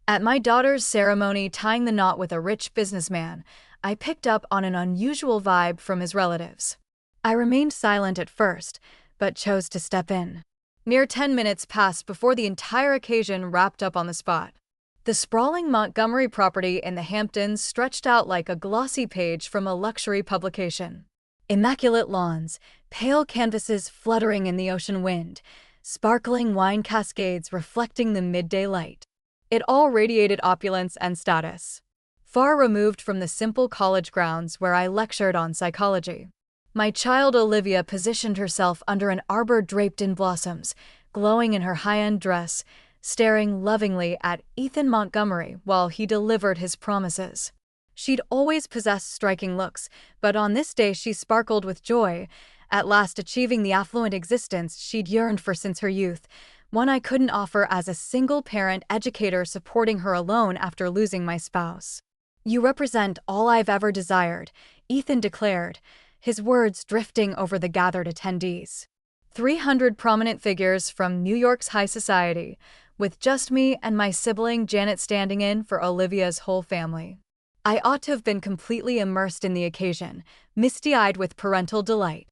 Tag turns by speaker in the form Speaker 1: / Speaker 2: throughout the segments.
Speaker 1: At my daughter's ceremony tying the knot with a rich businessman, I picked up on an unusual vibe from his relatives. I remained silent at first, but chose to step in. Near 10 minutes passed before the entire occasion wrapped up on the spot. The sprawling Montgomery property in the Hamptons stretched out like a glossy page from a luxury publication. Immaculate lawns, pale canvases fluttering in the ocean wind, sparkling wine cascades reflecting the midday light. It all radiated opulence and status, far removed from the simple college grounds where I lectured on psychology. My child Olivia positioned herself under an arbor draped in blossoms, glowing in her high-end dress, staring lovingly at Ethan Montgomery while he delivered his promises. She'd always possessed striking looks, but on this day she sparkled with joy, at last achieving the affluent existence she'd yearned for since her youth, one I couldn't offer as a single-parent educator supporting her alone after losing my spouse. "You represent all I've ever desired," Ethan declared, his words drifting over the gathered attendees. 300 prominent figures from New York's high society, with just me and my sibling Janet standing in for Olivia's whole family. I ought to have been completely immersed in the occasion, misty-eyed with parental delight.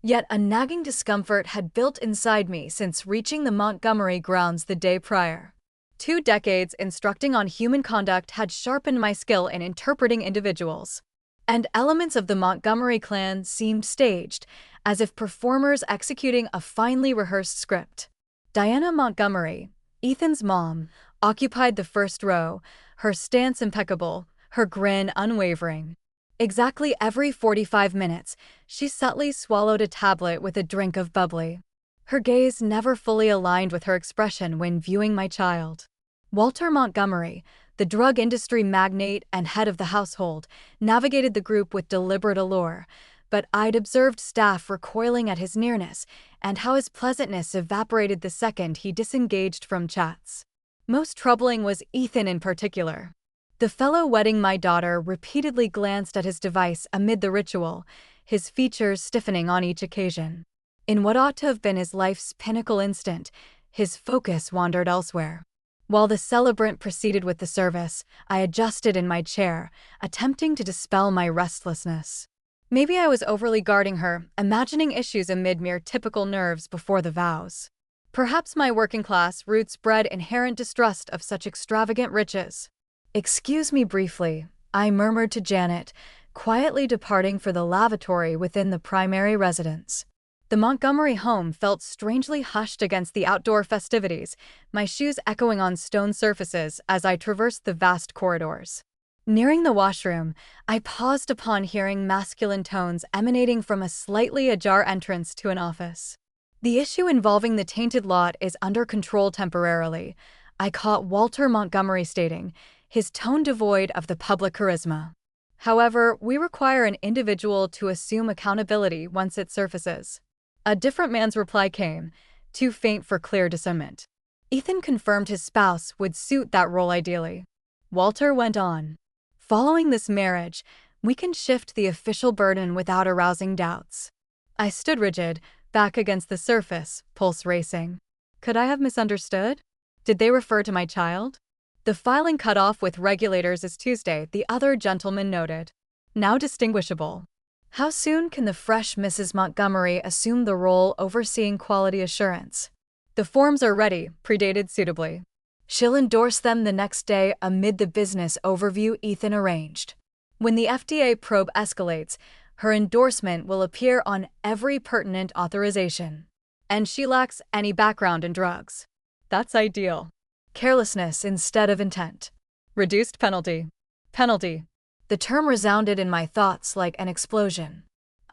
Speaker 1: Yet a nagging discomfort had built inside me since reaching the Montgomery grounds the day prior. 2 decades instructing on human conduct had sharpened my skill in interpreting individuals. And elements of the Montgomery clan seemed staged, as if performers executing a finely rehearsed script. Diana Montgomery, Ethan's mom, occupied the first row, her stance impeccable, her grin unwavering. Exactly every 45 minutes, she subtly swallowed a tablet with a drink of bubbly. Her gaze never fully aligned with her expression when viewing my child. Walter Montgomery, the drug industry magnate and head of the household, navigated the group with deliberate allure, but I'd observed staff recoiling at his nearness and how his pleasantness evaporated the second he disengaged from chats. Most troubling was Ethan in particular. The fellow wedding my daughter repeatedly glanced at his device amid the ritual, his features stiffening on each occasion. In what ought to have been his life's pinnacle instant, his focus wandered elsewhere. While the celebrant proceeded with the service, I adjusted in my chair, attempting to dispel my restlessness. Maybe I was overly guarding her, imagining issues amid mere typical nerves before the vows. Perhaps my working-class roots bred inherent distrust of such extravagant riches. "Excuse me briefly," I murmured to Janet, quietly departing for the lavatory within the primary residence. The Montgomery home felt strangely hushed against the outdoor festivities, my shoes echoing on stone surfaces as I traversed the vast corridors. Nearing the washroom, I paused upon hearing masculine tones emanating from a slightly ajar entrance to an office. "The issue involving the tainted lot is under control temporarily," I caught Walter Montgomery stating, his tone devoid of the public charisma. "However, we require an individual to assume accountability once it surfaces." A different man's reply came, too faint for clear discernment. Ethan confirmed his spouse would suit that role ideally. Walter went on, "Following this marriage, we can shift the official burden without arousing doubts." I stood rigid, back against the surface, pulse racing. Could I have misunderstood? Did they refer to my child? "The filing cutoff with regulators is Tuesday," the other gentleman noted. "Now distinguishable. How soon can the fresh Mrs. Montgomery assume the role overseeing quality assurance?" "The forms are ready, predated suitably. She'll endorse them the next day amid the business overview Ethan arranged. When the FDA probe escalates, her endorsement will appear on every pertinent authorization. And she lacks any background in drugs. That's ideal. Carelessness instead of intent. Reduced penalty. Penalty." The term resounded in my thoughts like an explosion.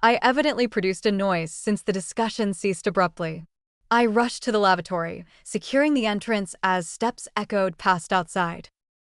Speaker 1: I evidently produced a noise since the discussion ceased abruptly. I rushed to the lavatory, securing the entrance as steps echoed past outside.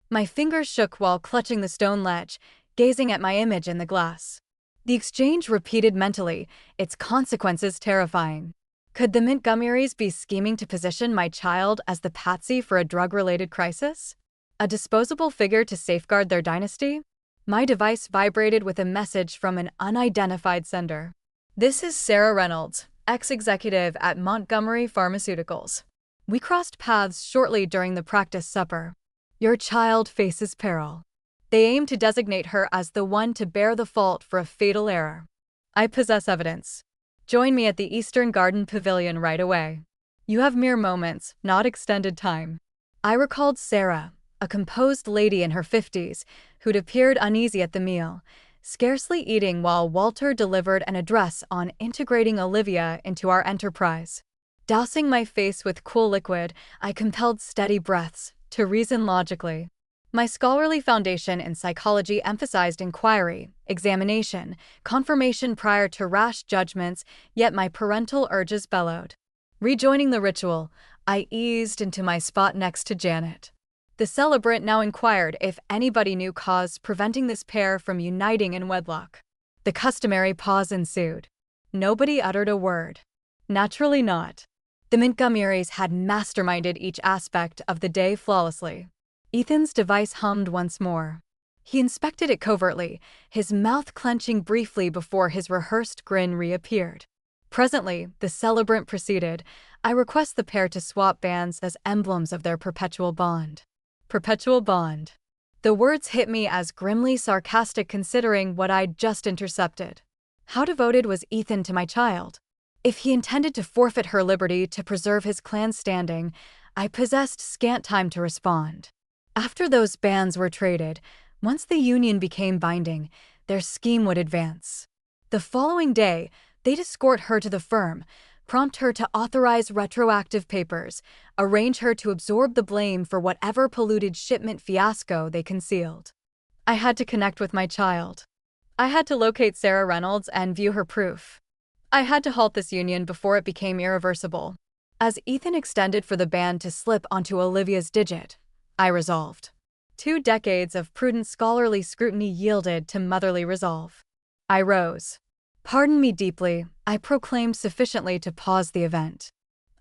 Speaker 1: My fingers shook while clutching the stone ledge, gazing at my image in the glass. The exchange repeated mentally, its consequences terrifying. Could the Montgomerys be scheming to position my child as the patsy for a drug-related crisis? A disposable figure to safeguard their dynasty? My device vibrated with a message from an unidentified sender. "This is Sarah Reynolds, ex-executive at Montgomery Pharmaceuticals. We crossed paths shortly during the practice supper. Your child faces peril. They aim to designate her as the one to bear the fault for a fatal error. I possess evidence. Join me at the Eastern Garden Pavilion right away. You have mere moments, not extended time. I recalled Sarah, a composed lady in her 50s, who'd appeared uneasy at the meal, scarcely eating while Walter delivered an address on integrating Olivia into our enterprise. Dousing my face with cool liquid, I compelled steady breaths to reason logically. My scholarly foundation in psychology emphasized inquiry, examination, confirmation prior to rash judgments, yet my parental urges bellowed. Rejoining the ritual, I eased into my spot next to Janet. The celebrant now inquired if anybody knew cause preventing this pair from uniting in wedlock. The customary pause ensued. Nobody uttered a word. Naturally not. The Montgomerys had masterminded each aspect of the day flawlessly. Ethan's device hummed once more. He inspected it covertly, his mouth clenching briefly before his rehearsed grin reappeared. Presently, the celebrant proceeded, I request the pair to swap bands as emblems of their perpetual bond. Perpetual bond. The words hit me as grimly sarcastic considering what I'd just intercepted. How devoted was Ethan to my child? If he intended to forfeit her liberty to preserve his clan's standing, I possessed scant time to respond. After those bands were traded, once the union became binding, their scheme would advance. The following day, they'd escort her to the firm, prompt her to authorize retroactive papers, arrange her to absorb the blame for whatever polluted shipment fiasco they concealed. I had to connect with my child. I had to locate Sarah Reynolds and view her proof. I had to halt this union before it became irreversible. As Ethan extended for the band to slip onto Olivia's digit, I resolved. 2 decades of prudent scholarly scrutiny yielded to motherly resolve. I rose. Pardon me deeply, I proclaimed sufficiently to pause the event.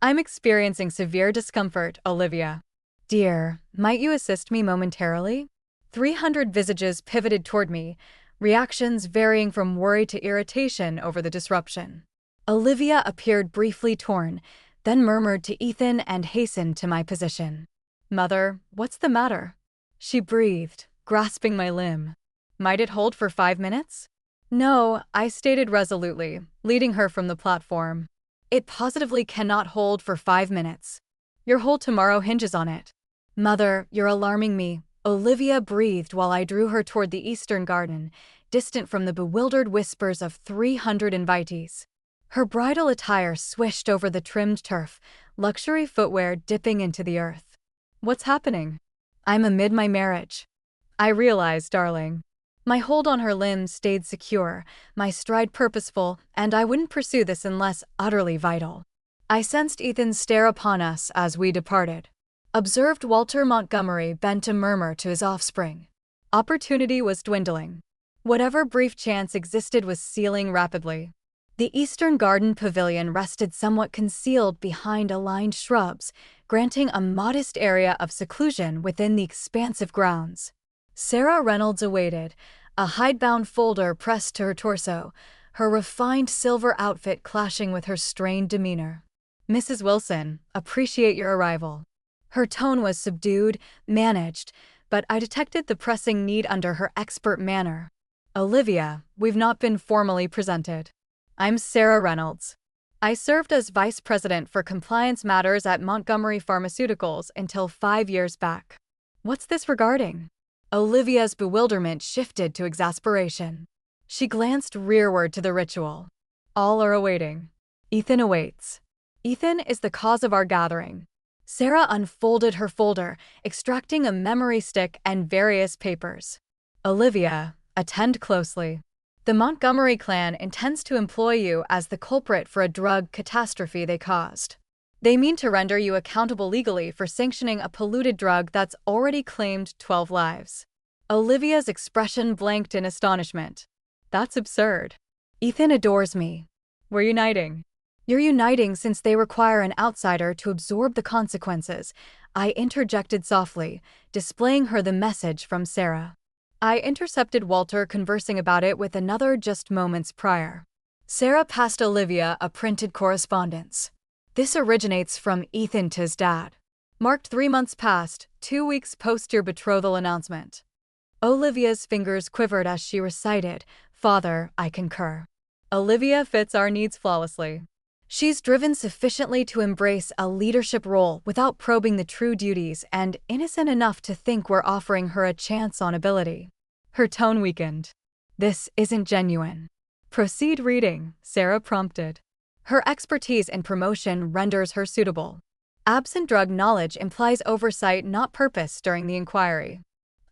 Speaker 1: I'm experiencing severe discomfort, Olivia. Dear, might you assist me momentarily? 300 visages pivoted toward me, reactions varying from worry to irritation over the disruption. Olivia appeared briefly torn, then murmured to Ethan and hastened to my position. Mother, what's the matter? She breathed, grasping my limb. Might it hold for 5 minutes? No, I stated resolutely, leading her from the platform. It positively cannot hold for 5 minutes. Your whole tomorrow hinges on it. Mother, you're alarming me, Olivia breathed while I drew her toward the Eastern Garden, distant from the bewildered whispers of 300 invitees. Her bridal attire swished over the trimmed turf, luxury footwear dipping into the earth. What's happening? I'm amid my marriage. I realize, darling. My hold on her limbs stayed secure, my stride purposeful, and I wouldn't pursue this unless utterly vital. I sensed Ethan's stare upon us as we departed. Observed Walter Montgomery bend to murmur to his offspring. Opportunity was dwindling. Whatever brief chance existed was sealing rapidly. The Eastern Garden Pavilion rested somewhat concealed behind aligned shrubs, granting a modest area of seclusion within the expansive grounds. Sarah Reynolds awaited, a hidebound folder pressed to her torso, her refined silver outfit clashing with her strained demeanor. Mrs. Wilson, appreciate your arrival. Her tone was subdued, managed, but I detected the pressing need under her expert manner. Olivia, we've not been formally presented. I'm Sarah Reynolds. I served as Vice President for Compliance Matters at Montgomery Pharmaceuticals until 5 years back. What's this regarding? Olivia's bewilderment shifted to exasperation. She glanced rearward to the ritual. All are awaiting. Ethan awaits. Ethan is the cause of our gathering. Sarah unfolded her folder, extracting a memory stick and various papers. Olivia, attend closely. The Montgomery clan intends to employ you as the culprit for a drug catastrophe they caused. They mean to render you accountable legally for sanctioning a polluted drug that's already claimed 12 lives. Olivia's expression blanked in astonishment. That's absurd. Ethan adores me. We're uniting. You're uniting since they require an outsider to absorb the consequences, I interjected softly, displaying her the message from Sarah. I intercepted Walter conversing about it with another just moments prior. Sarah passed Olivia a printed correspondence. This originates from Ethan to his dad. Marked 3 months past, 2 weeks post your betrothal announcement. Olivia's fingers quivered as she recited, "Father, I concur." Olivia fits our needs flawlessly. She's driven sufficiently to embrace a leadership role without probing the true duties and innocent enough to think we're offering her a chance on ability. Her tone weakened. "This isn't genuine." "Proceed reading," Sarah prompted. "Her expertise in promotion renders her suitable." Absent drug knowledge implies oversight, not purpose, during the inquiry.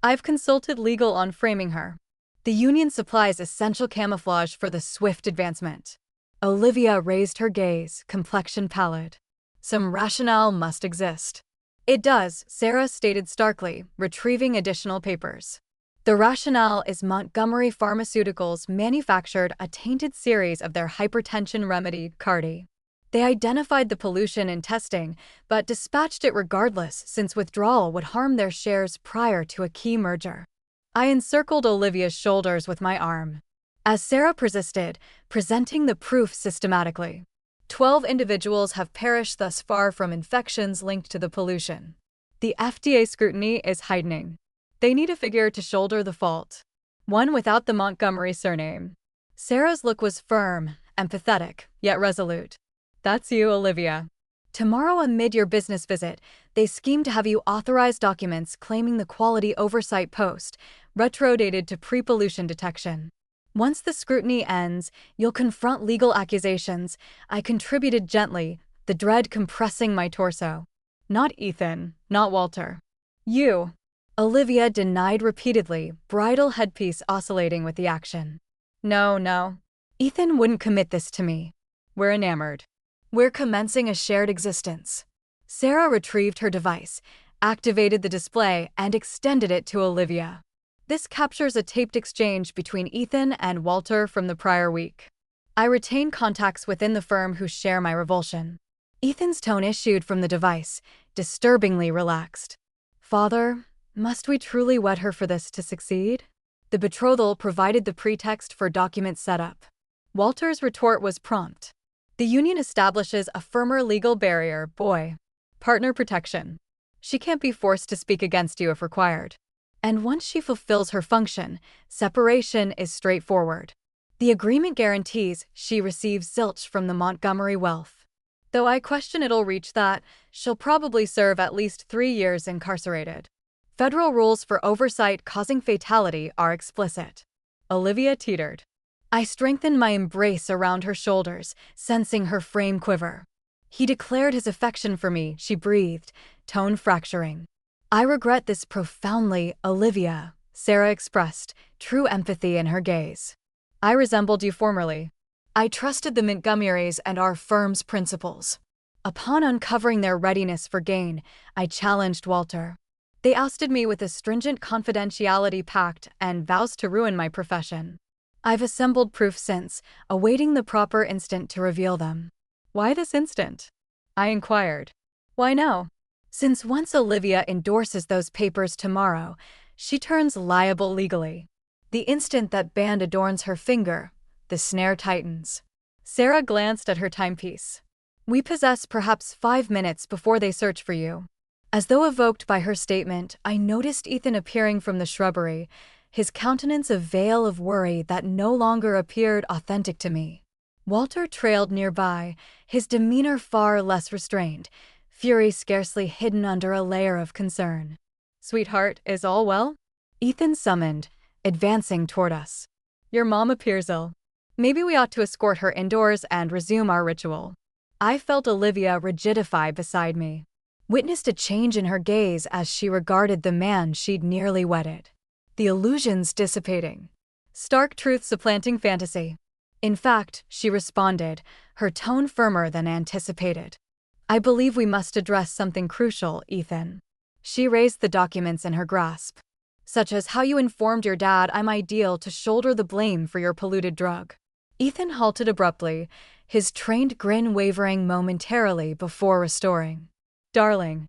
Speaker 1: "I've consulted legal on framing her. The union supplies essential camouflage for the swift advancement." Olivia raised her gaze, complexion pallid. "Some rationale must exist." "It does," Sarah stated starkly, retrieving additional papers. "The rationale is Montgomery Pharmaceuticals manufactured a tainted series of their hypertension remedy, Cardi. They identified the pollution in testing, but dispatched it regardless since withdrawal would harm their shares prior to a key merger." I encircled Olivia's shoulders with my arm. As Sarah persisted, presenting the proof systematically. 12 individuals have perished thus far from infections linked to the pollution. The FDA scrutiny is heightening. They need a figure to shoulder the fault. One without the Montgomery surname. Sarah's look was firm, empathetic, yet resolute. "That's you, Olivia. Tomorrow, amid your business visit, they scheme to have you authorize documents claiming the quality oversight post, retro-dated to pre-pollution detection. Once the scrutiny ends, you'll confront legal accusations." I contributed gently, the dread compressing my torso. "Not Ethan, not Walter. You." Olivia denied repeatedly, bridal headpiece oscillating with the action. No. Ethan wouldn't commit this to me. We're enamored. We're commencing a shared existence." Sarah retrieved her device, activated the display, and extended it to Olivia. "This captures a taped exchange between Ethan and Walter from the prior week. I retain contacts within the firm who share my revulsion." Ethan's tone issued from the device, disturbingly relaxed. "Father, must we truly wed her for this to succeed?" The betrothal provided the pretext for document setup. Walter's retort was prompt. "The union establishes a firmer legal barrier, boy. Partner protection. She can't be forced to speak against you if required. And once she fulfills her function, separation is straightforward. The agreement guarantees she receives zilch from the Montgomery wealth. Though I question it'll reach that, she'll probably serve at least 3 years incarcerated. Federal rules for oversight causing fatality are explicit." Olivia teetered. I strengthened my embrace around her shoulders, sensing her frame quiver. "He declared his affection for me," she breathed, tone fracturing. "I regret this profoundly, Olivia," Sarah expressed, true empathy in her gaze. "I resembled you formerly. I trusted the Montgomerys and our firm's principles. Upon uncovering their readiness for gain, I challenged Walter. They ousted me with a stringent confidentiality pact and vows to ruin my profession. I've assembled proof since, awaiting the proper instant to reveal them." "Why this instant?" I inquired. "Why now? Since once Olivia endorses those papers tomorrow, she turns liable legally. The instant that band adorns her finger, the snare tightens." Sarah glanced at her timepiece. "We possess perhaps 5 minutes before they search for you." As though evoked by her statement, I noticed Ethan appearing from the shrubbery, his countenance a veil of worry that no longer appeared authentic to me. Walter trailed nearby, his demeanor far less restrained, fury scarcely hidden under a layer of concern. "Sweetheart, is all well?" Ethan summoned, advancing toward us. "Your mom appears ill. Maybe we ought to escort her indoors and resume our ritual." I felt Olivia rigidify beside me. Witnessed a change in her gaze as she regarded the man she'd nearly wedded. The illusions dissipating. Stark truth supplanting fantasy. "In fact," she responded, her tone firmer than anticipated. "I believe we must address something crucial, Ethan." She raised the documents in her grasp. "Such as how you informed your dad I'm ideal to shoulder the blame for your polluted drug." Ethan halted abruptly, his trained grin wavering momentarily before restoring. "Darling,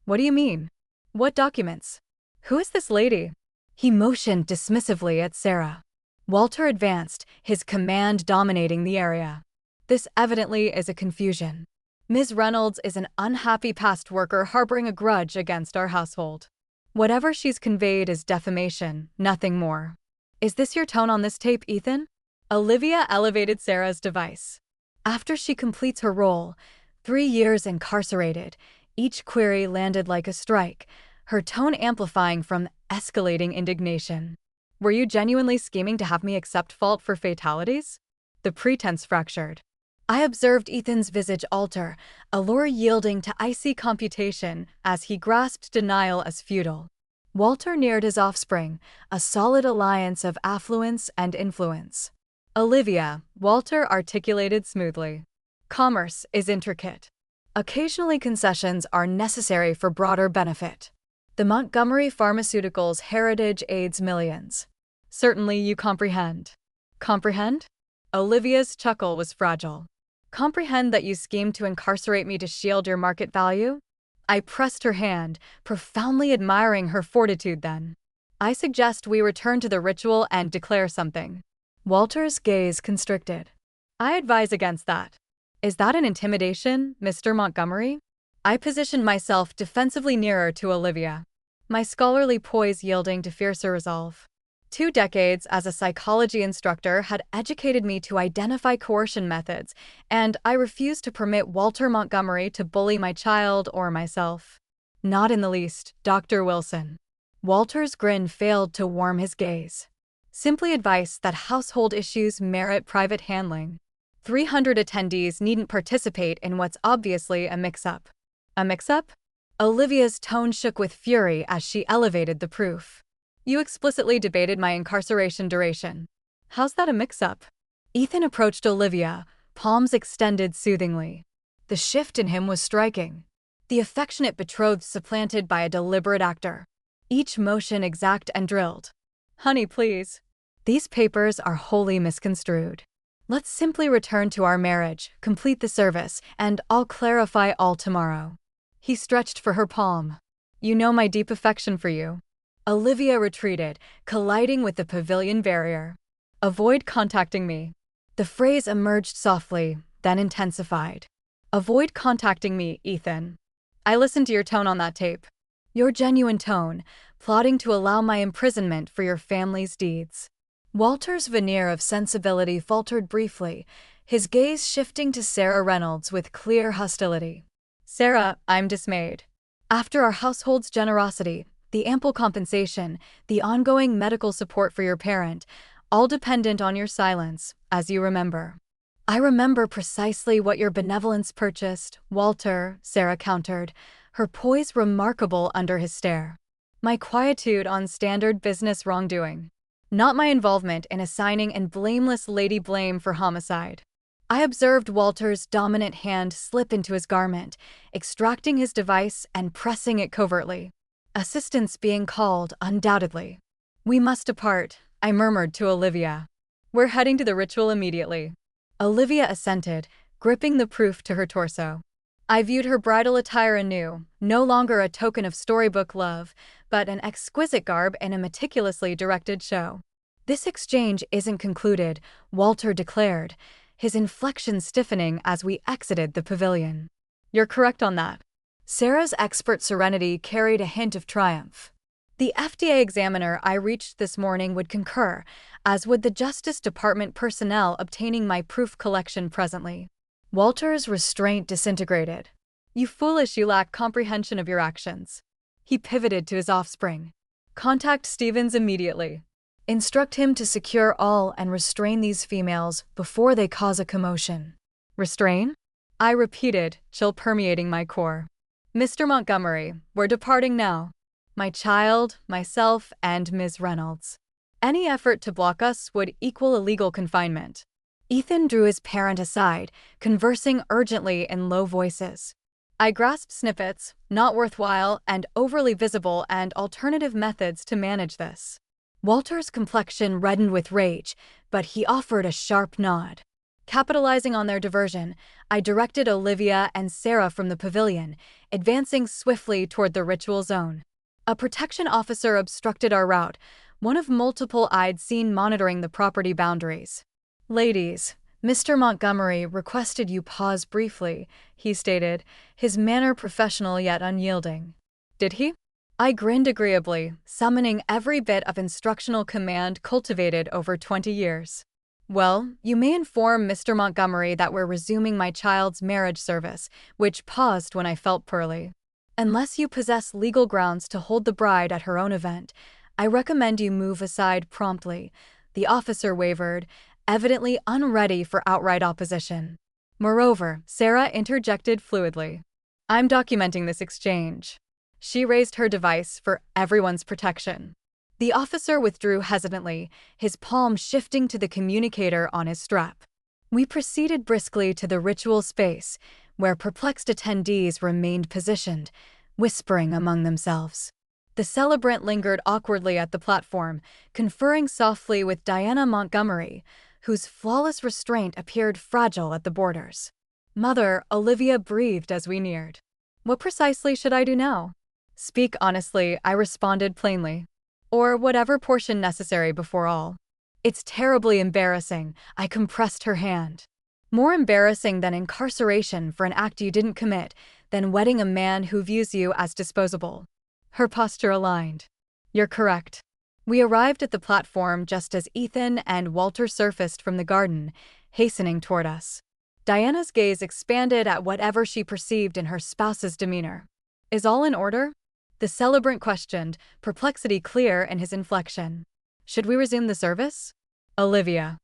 Speaker 1: what do you mean? What documents? Who is this lady?" He motioned dismissively at Sarah. Walter advanced, his command dominating the area. "This evidently is a confusion. Ms. Reynolds is an unhappy past worker harboring a grudge against our household. Whatever she's conveyed is defamation, nothing more. Is this your tone on this tape, Ethan? Olivia elevated Sarah's device. After she completes her role, 3 years incarcerated, each query landed like a strike, her tone amplifying from escalating indignation. Were you genuinely scheming to have me accept fault for fatalities? The pretense fractured. I observed Ethan's visage alter, allure yielding to icy computation as he grasped denial as futile. Walter neared his offspring, a solid alliance of affluence and influence. Olivia, Walter articulated smoothly. Commerce is intricate. Occasionally concessions are necessary for broader benefit. The Montgomery Pharmaceuticals' heritage aids millions. Certainly you comprehend. Comprehend? Olivia's chuckle was fragile. Comprehend that you schemed to incarcerate me to shield your market value? I pressed her hand, profoundly admiring her fortitude then. I suggest we return to the ritual and declare something. Walter's gaze constricted. I advise against that. Is that an intimidation, Mr. Montgomery? I positioned myself defensively nearer to Olivia, my scholarly poise yielding to fiercer resolve. 2 decades as a psychology instructor had educated me to identify coercion methods, and I refused to permit Walter Montgomery to bully my child or myself. Not in the least, Dr. Wilson. Walter's grin failed to warm his gaze. Simply advice that household issues merit private handling. 300 attendees needn't participate in what's obviously a mix-up. A mix-up? Olivia's tone shook with fury as she elevated the proof. You explicitly debated my incarceration duration. How's that a mix-up? Ethan approached Olivia, palms extended soothingly. The shift in him was striking. The affectionate betrothed supplanted by a deliberate actor. Each motion exact and drilled. Honey, please. These papers are wholly misconstrued. Let's simply return to our marriage, complete the service, and I'll clarify all tomorrow. He stretched for her palm. You know my deep affection for you. Olivia retreated, colliding with the pavilion barrier. Avoid contacting me. The phrase emerged softly, then intensified. Avoid contacting me, Ethan. I listened to your tone on that tape. Your genuine tone, plotting to allow my imprisonment for your family's deeds. Walter's veneer of sensibility faltered briefly, his gaze shifting to Sarah Reynolds with clear hostility. Sarah, I'm dismayed. After our household's generosity, the ample compensation, the ongoing medical support for your parent, all dependent on your silence, as you remember. I remember precisely what your benevolence purchased, Walter, Sarah countered, her poise remarkable under his stare. My quietude on standard business wrongdoing. Not my involvement in assigning and blameless lady blame for homicide. I observed Walter's dominant hand slip into his garment, extracting his device and pressing it covertly. Assistance being called, undoubtedly. We must depart, I murmured to Olivia. We're heading to the ritual immediately. Olivia assented, gripping the proof to her torso. I viewed her bridal attire anew, no longer a token of storybook love, but an exquisite garb in a meticulously directed show. This exchange isn't concluded, Walter declared, his inflection stiffening as we exited the pavilion. You're correct on that. Sarah's expert serenity carried a hint of triumph. The FDA examiner I reached this morning would concur, as would the Justice Department personnel obtaining my proof collection presently. Walter's restraint disintegrated. You foolish, you lack comprehension of your actions. He pivoted to his offspring. Contact Stevens immediately. Instruct him to secure all and restrain these females before they cause a commotion. Restrain? I repeated, chill permeating my core. Mr. Montgomery, we're departing now. My child, myself, and Ms. Reynolds. Any effort to block us would equal illegal confinement. Ethan drew his parent aside, conversing urgently in low voices. I grasped snippets, not worthwhile and overly visible, and alternative methods to manage this. Walter's complexion reddened with rage, but he offered a sharp nod. Capitalizing on their diversion, I directed Olivia and Sarah from the pavilion, advancing swiftly toward the ritual zone. A protection officer obstructed our route, one of multiple I'd seen monitoring the property boundaries. Ladies, Mr. Montgomery requested you pause briefly, he stated, his manner professional yet unyielding. Did he? I grinned agreeably, summoning every bit of instructional command cultivated over 20 years. Well, you may inform Mr. Montgomery that we're resuming my child's marriage service, which paused when I felt poorly. Unless you possess legal grounds to hold the bride at her own event, I recommend you move aside promptly. The officer wavered, evidently unready for outright opposition. Moreover, Sarah interjected fluidly. I'm documenting this exchange. She raised her device for everyone's protection. The officer withdrew hesitantly, his palm shifting to the communicator on his strap. We proceeded briskly to the ritual space, where perplexed attendees remained positioned, whispering among themselves. The celebrant lingered awkwardly at the platform, conferring softly with Diana Montgomery, whose flawless restraint appeared fragile at the borders. Mother, Olivia breathed as we neared. What precisely should I do now? Speak honestly, I responded plainly. Or whatever portion necessary before all. It's terribly embarrassing, I compressed her hand. More embarrassing than incarceration for an act you didn't commit, than wedding a man who views you as disposable. Her posture aligned. You're correct. We arrived at the platform just as Ethan and Walter surfaced from the garden, hastening toward us. Diana's gaze expanded at whatever she perceived in her spouse's demeanor. Is all in order? The celebrant questioned, perplexity clear in his inflection. Should we resume the service? Olivia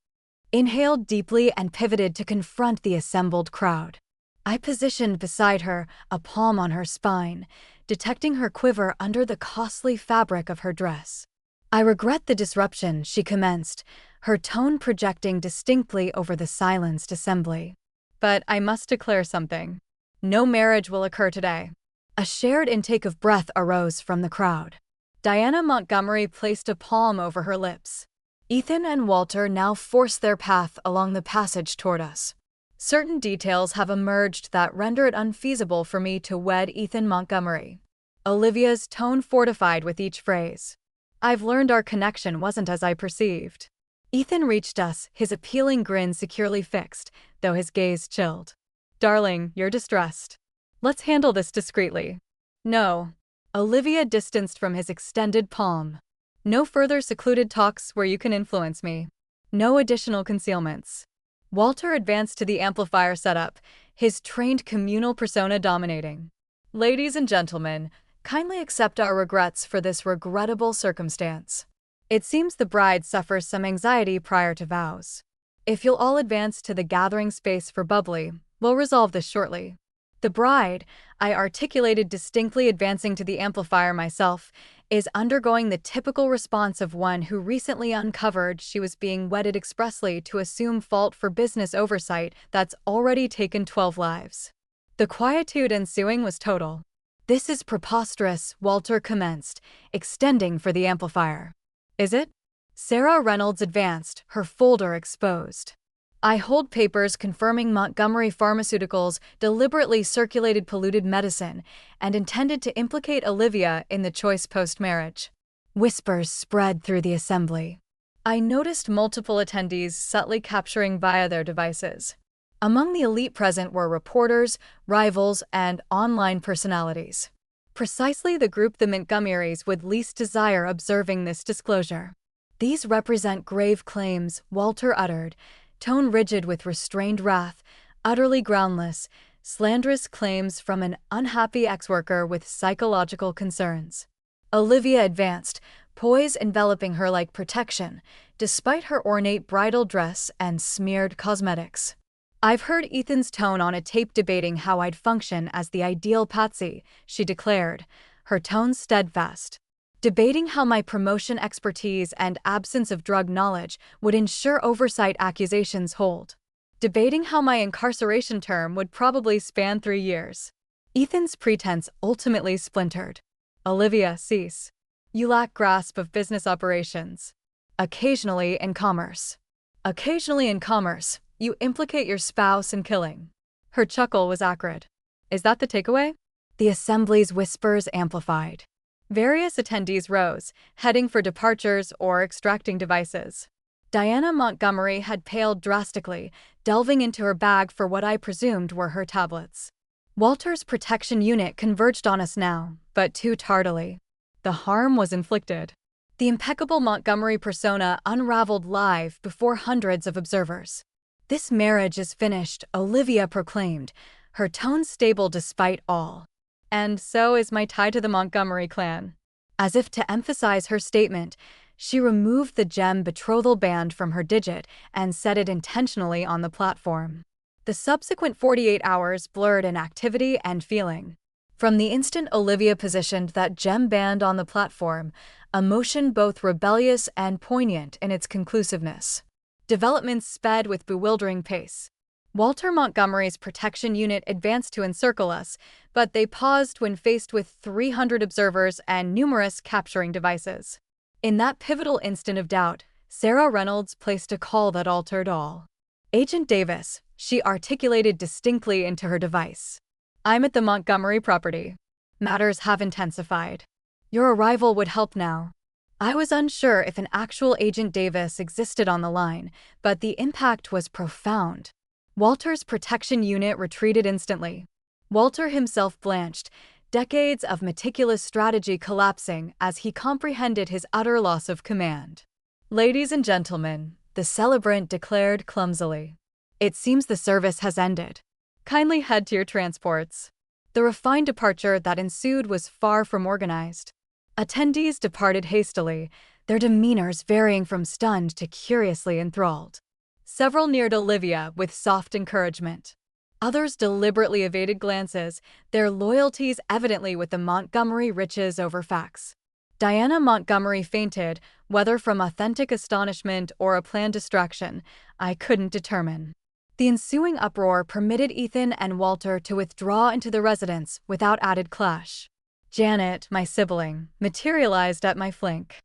Speaker 1: inhaled deeply and pivoted to confront the assembled crowd. I positioned beside her, a palm on her spine, detecting her quiver under the costly fabric of her dress. I regret the disruption, she commenced, her tone projecting distinctly over the silenced assembly. But I must declare something. No marriage will occur today. A shared intake of breath arose from the crowd. Diana Montgomery placed a palm over her lips. Ethan and Walter now forced their path along the passage toward us. Certain details have emerged that render it unfeasible for me to wed Ethan Montgomery. Olivia's tone fortified with each phrase. I've learned our connection wasn't as I perceived. Ethan reached us, his appealing grin securely fixed, though his gaze chilled. Darling, you're distressed. Let's handle this discreetly. No. Olivia distanced from his extended palm. No further secluded talks where you can influence me. No additional concealments. Walter advanced to the amplifier setup, his trained communal persona dominating. Ladies and gentlemen, kindly accept our regrets for this regrettable circumstance. It seems the bride suffers some anxiety prior to vows. If you'll all advance to the gathering space for bubbly, we'll resolve this shortly. The bride, I articulated distinctly advancing to the amplifier myself, is undergoing the typical response of one who recently uncovered she was being wedded expressly to assume fault for business oversight that's already taken 12 lives. The quietude ensuing was total. This is preposterous, Walter commenced, extending for the amplifier. Is it? Sarah Reynolds advanced, her folder exposed. I hold papers confirming Montgomery Pharmaceuticals deliberately circulated polluted medicine and intended to implicate Olivia in the choice post-marriage. Whispers spread through the assembly. I noticed multiple attendees subtly capturing via their devices. Among the elite present were reporters, rivals, and online personalities. Precisely the group the Montgomerys would least desire observing this disclosure. These represent grave claims, Walter uttered, tone rigid with restrained wrath, utterly groundless, slanderous claims from an unhappy ex-worker with psychological concerns. Olivia advanced, poise enveloping her like protection, despite her ornate bridal dress and smeared cosmetics. I've heard Ethan's tone on a tape debating how I'd function as the ideal patsy, she declared, her tone steadfast. Debating how my promotion expertise and absence of drug knowledge would ensure oversight accusations hold. Debating how my incarceration term would probably span 3 years. Ethan's pretense ultimately splintered. Olivia, cease. You lack grasp of business operations. Occasionally in commerce. Occasionally in commerce, you implicate your spouse in killing. Her chuckle was acrid. Is that the takeaway? The assembly's whispers amplified. Various attendees rose, heading for departures or extracting devices. Diana Montgomery had paled drastically, delving into her bag for what I presumed were her tablets. Walter's protection unit converged on us now, but too tardily. The harm was inflicted. The impeccable Montgomery persona unraveled live before hundreds of observers. "This marriage is finished," Olivia proclaimed, her tone stable despite all. "And so is my tie to the Montgomery clan." As if to emphasize her statement, she removed the gem betrothal band from her digit and set it intentionally on the platform. The subsequent 48 hours blurred in activity and feeling. From the instant Olivia positioned that gem band on the platform, a motion both rebellious and poignant in its conclusiveness. Developments sped with bewildering pace. Walter Montgomery's protection unit advanced to encircle us, but they paused when faced with 300 observers and numerous capturing devices. In that pivotal instant of doubt, Sarah Reynolds placed a call that altered all. "Agent Davis," she articulated distinctly into her device. "I'm at the Montgomery property. Matters have intensified. Your arrival would help now." I was unsure if an actual Agent Davis existed on the line, but the impact was profound. Walter's protection unit retreated instantly. Walter himself blanched, decades of meticulous strategy collapsing as he comprehended his utter loss of command. "Ladies and gentlemen," the celebrant declared clumsily, "it seems the service has ended. Kindly head to your transports." The refined departure that ensued was far from organized. Attendees departed hastily, their demeanors varying from stunned to curiously enthralled. Several neared Olivia with soft encouragement. Others deliberately evaded glances, their loyalties evidently with the Montgomery riches over facts. Diana Montgomery fainted, whether from authentic astonishment or a planned distraction, I couldn't determine. The ensuing uproar permitted Ethan and Walter to withdraw into the residence without added clash. Janet, my sibling, materialized at my flank.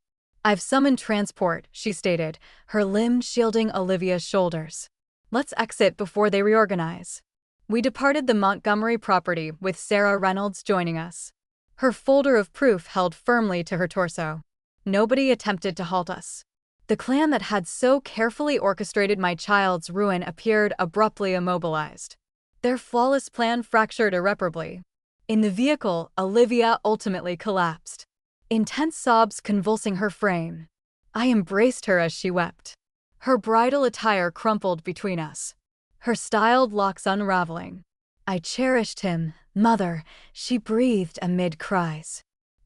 Speaker 1: "I've summoned transport," she stated, her limbs shielding Olivia's shoulders. "Let's exit before they reorganize." We departed the Montgomery property with Sarah Reynolds joining us. Her folder of proof held firmly to her torso. Nobody attempted to halt us. The clan that had so carefully orchestrated my child's ruin appeared abruptly immobilized. Their flawless plan fractured irreparably. In the vehicle, Olivia ultimately collapsed, intense sobs convulsing her frame. I embraced her as she wept. Her bridal attire crumpled between us, her styled locks unraveling. "I cherished him, Mother," she breathed amid cries.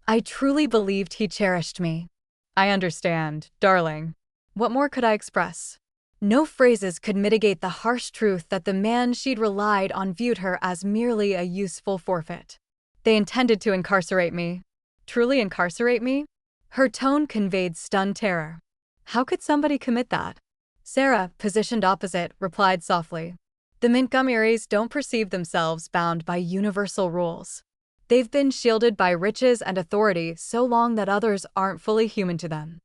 Speaker 1: "I truly believed he cherished me." "I understand, darling." What more could I express? No phrases could mitigate the harsh truth that the man she'd relied on viewed her as merely a useful forfeit. "They intended to incarcerate me." "Truly incarcerate me?" Her tone conveyed stunned terror. "How could somebody commit that?" Sarah, positioned opposite, replied softly. "The Montgomerys don't perceive themselves bound by universal rules. They've been shielded by riches and authority so long that others aren't fully human to them.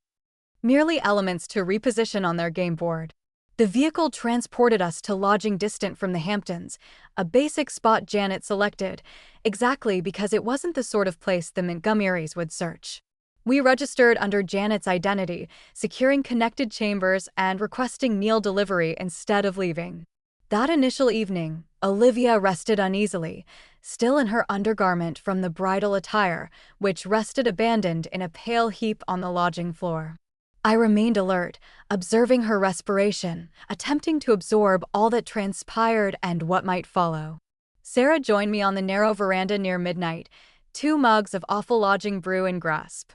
Speaker 1: Merely elements to reposition on their game board." The vehicle transported us to lodging distant from the Hamptons, a basic spot Janet selected, exactly because it wasn't the sort of place the Montgomerys would search. We registered under Janet's identity, securing connected chambers and requesting meal delivery instead of leaving. That initial evening, Olivia rested uneasily, still in her undergarment from the bridal attire, which rested abandoned in a pale heap on the lodging floor. I remained alert, observing her respiration, attempting to absorb all that transpired and what might follow. Sarah joined me on the narrow veranda near midnight, 2 mugs of awful lodging brew in grasp.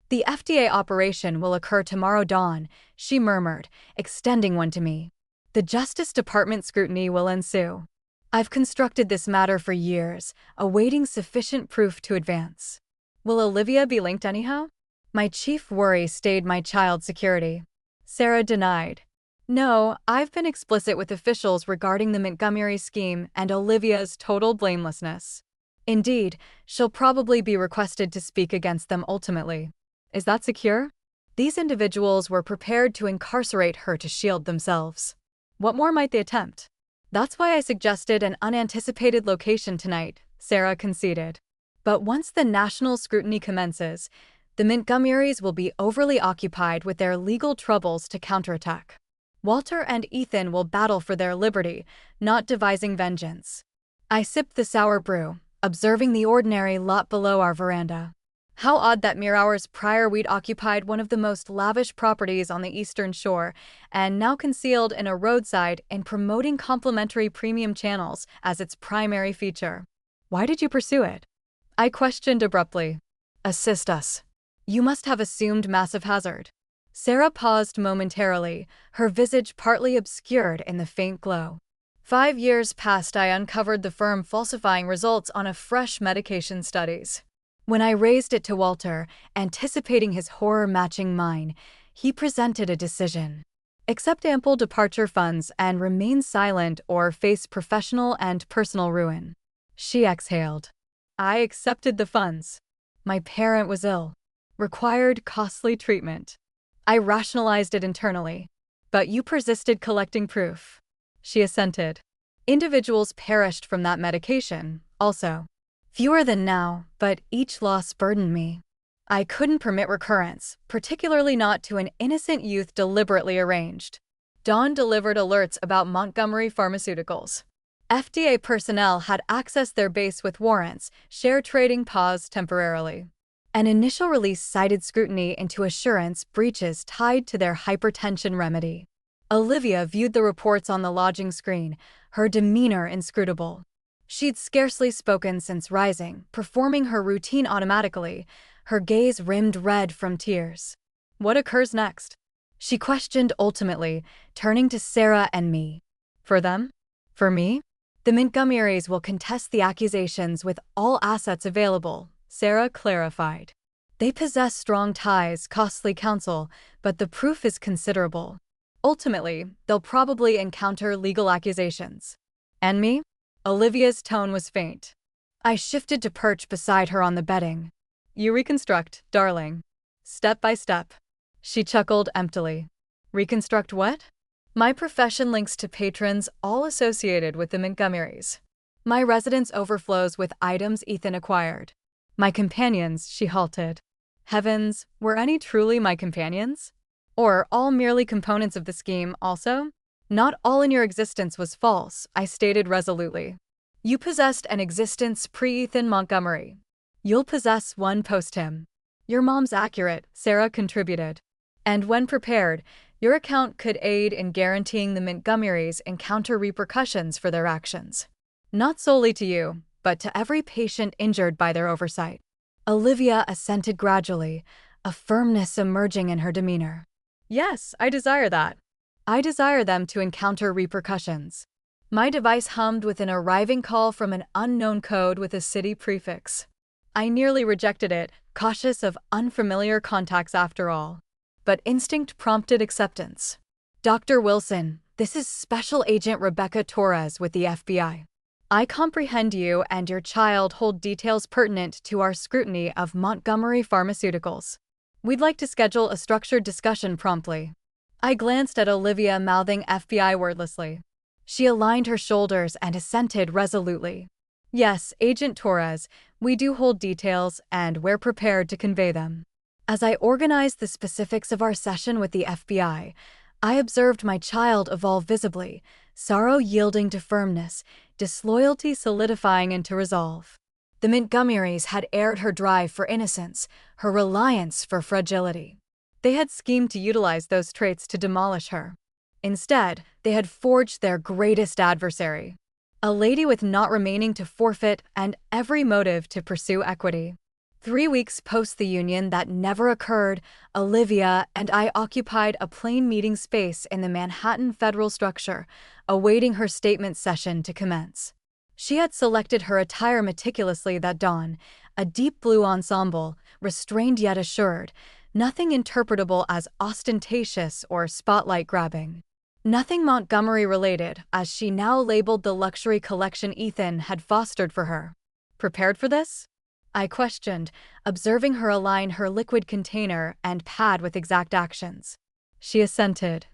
Speaker 1: "The FDA operation will occur tomorrow dawn," she murmured, extending one to me. "The Justice Department scrutiny will ensue. I've constructed this matter for years, awaiting sufficient proof to advance." "Will Olivia be linked anyhow?" My chief worry stayed my child's security. Sarah denied. "No, I've been explicit with officials regarding the Montgomery scheme and Olivia's total blamelessness. Indeed, she'll probably be requested to speak against them ultimately." "Is that secure?" These individuals were prepared to incarcerate her to shield themselves. What more might they attempt? "That's why I suggested an unanticipated location tonight," Sarah conceded. "But once the national scrutiny commences, the Montgomerys will be overly occupied with their legal troubles to counterattack. Walter and Ethan will battle for their liberty, not devising vengeance. I sipped the sour brew, observing the ordinary lot below our veranda. How odd that mere hours prior we'd occupied one of the most lavish properties on the eastern shore, and now concealed in a roadside and promoting complimentary premium channels as its primary feature. Why did you pursue it? I questioned abruptly. Assist us. You must have assumed massive hazard. Sarah paused momentarily, her visage partly obscured in the faint glow. 5 years past, I uncovered the firm falsifying results on a fresh medication studies. When I raised it to Walter, anticipating his horror matching mine, he presented a decision. Accept ample departure funds and remain silent or face professional and personal ruin. She exhaled. I accepted the funds. My parent was ill, required costly treatment. I rationalized it internally. But you persisted collecting proof. She assented. Individuals perished from that medication, also. Fewer than now, but each loss burdened me. I couldn't permit recurrence, particularly not to an innocent youth deliberately arranged. Dawn delivered alerts about Montgomery Pharmaceuticals. FDA personnel had accessed their base with warrants, share trading paused temporarily. An initial release cited scrutiny into assurance breaches tied to their hypertension remedy. Olivia viewed the reports on the lodging screen, her demeanor inscrutable. She'd scarcely spoken since rising, performing her routine automatically, her gaze rimmed red from tears. What occurs next? She questioned ultimately, turning to Sarah and me. For them? For me? The Montgomerys will contest the accusations with all assets available, Sarah clarified. They possess strong ties, costly counsel, but the proof is considerable. Ultimately, they'll probably encounter legal accusations. And me? Olivia's tone was faint. I shifted to perch beside her on the bedding. You reconstruct, darling. Step by step. She chuckled emptily. Reconstruct what? My profession links to patrons all associated with the Montgomerys. My residence overflows with items Ethan acquired. My companions, she halted. Heavens, were any truly my companions? Or all merely components of the scheme also? Not all in your existence was false, I stated resolutely. You possessed an existence pre-Ethan Montgomery. You'll possess one post him. Your mom's accurate, Sarah contributed. And when prepared, your account could aid in guaranteeing the Montgomerys encounter repercussions for their actions. Not solely to you, but to every patient injured by their oversight. Olivia assented gradually, a firmness emerging in her demeanor. Yes, I desire that. I desire them to encounter repercussions. My device hummed with an arriving call from an unknown code with a city prefix. I nearly rejected it, cautious of unfamiliar contacts after all. But instinct prompted acceptance. Dr. Wilson, this is Special Agent Rebecca Torres with the FBI. I comprehend you and your child hold details pertinent to our scrutiny of Montgomery Pharmaceuticals. We'd like to schedule a structured discussion promptly. I glanced at Olivia, mouthing FBI wordlessly. She aligned her shoulders and assented resolutely. Yes, Agent Torres, we do hold details and we're prepared to convey them. As I organized the specifics of our session with the FBI, I observed my child evolve visibly, sorrow yielding to firmness, disloyalty solidifying into resolve. The Montgomerys had aired her drive for innocence, her reliance for fragility. They had schemed to utilize those traits to demolish her. Instead, they had forged their greatest adversary. A lady with not remaining to forfeit and every motive to pursue equity. 3 weeks post the union that never occurred, Olivia and I occupied a plain meeting space in the Manhattan federal structure, awaiting her statement session to commence. She had selected her attire meticulously that dawn, a deep blue ensemble, restrained yet assured, nothing interpretable as ostentatious or spotlight-grabbing. Nothing Montgomery-related, as she now labeled the luxury collection Ethan had fostered for her. Prepared for this? I questioned, observing her align her liquid container and pad with exact actions. She assented,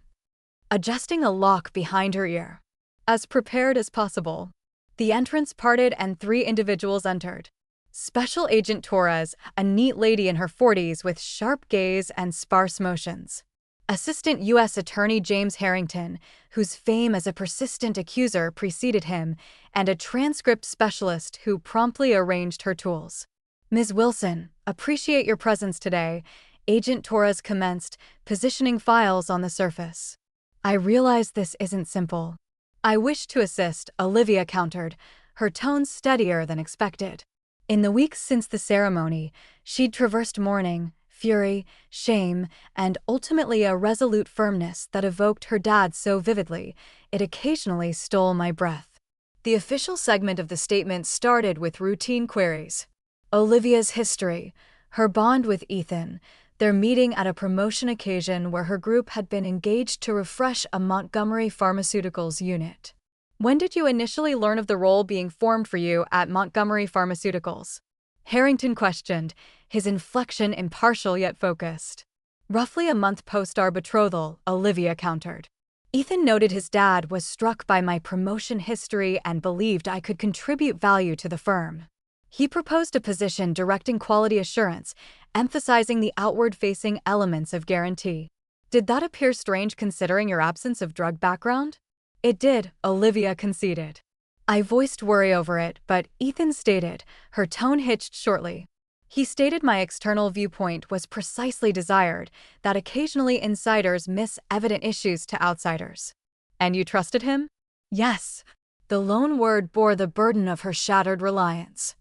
Speaker 1: adjusting a lock behind her ear. As prepared as possible. The entrance parted and 3 individuals entered. Special Agent Torres, a neat lady in her 40s with sharp gaze and sparse motions. Assistant U.S. Attorney James Harrington, whose fame as a persistent accuser preceded him, and a transcript specialist who promptly arranged her tools. Ms. Wilson, appreciate your presence today, Agent Torres commenced, positioning files on the surface. I realize this isn't simple. I wish to assist, Olivia countered, her tone steadier than expected. In the weeks since the ceremony, she'd traversed mourning, fury, shame, and ultimately a resolute firmness that evoked her dad so vividly, it occasionally stole my breath. The official segment of the statement started with routine queries. Olivia's history, her bond with Ethan, their meeting at a promotion occasion where her group had been engaged to refresh a Montgomery Pharmaceuticals unit. When did you initially learn of the role being formed for you at Montgomery Pharmaceuticals? Harrington questioned, his inflection impartial yet focused. Roughly a month post our betrothal, Olivia countered. Ethan noted his dad was struck by my promotion history and believed I could contribute value to the firm. He proposed a position directing quality assurance, emphasizing the outward-facing elements of guarantee. Did that appear strange considering your absence of drug background? It did, Olivia conceded. I voiced worry over it, but Ethan stated, her tone hitched shortly. He stated my external viewpoint was precisely desired, that occasionally insiders miss evident issues to outsiders. And you trusted him? Yes. The lone word bore the burden of her shattered reliance.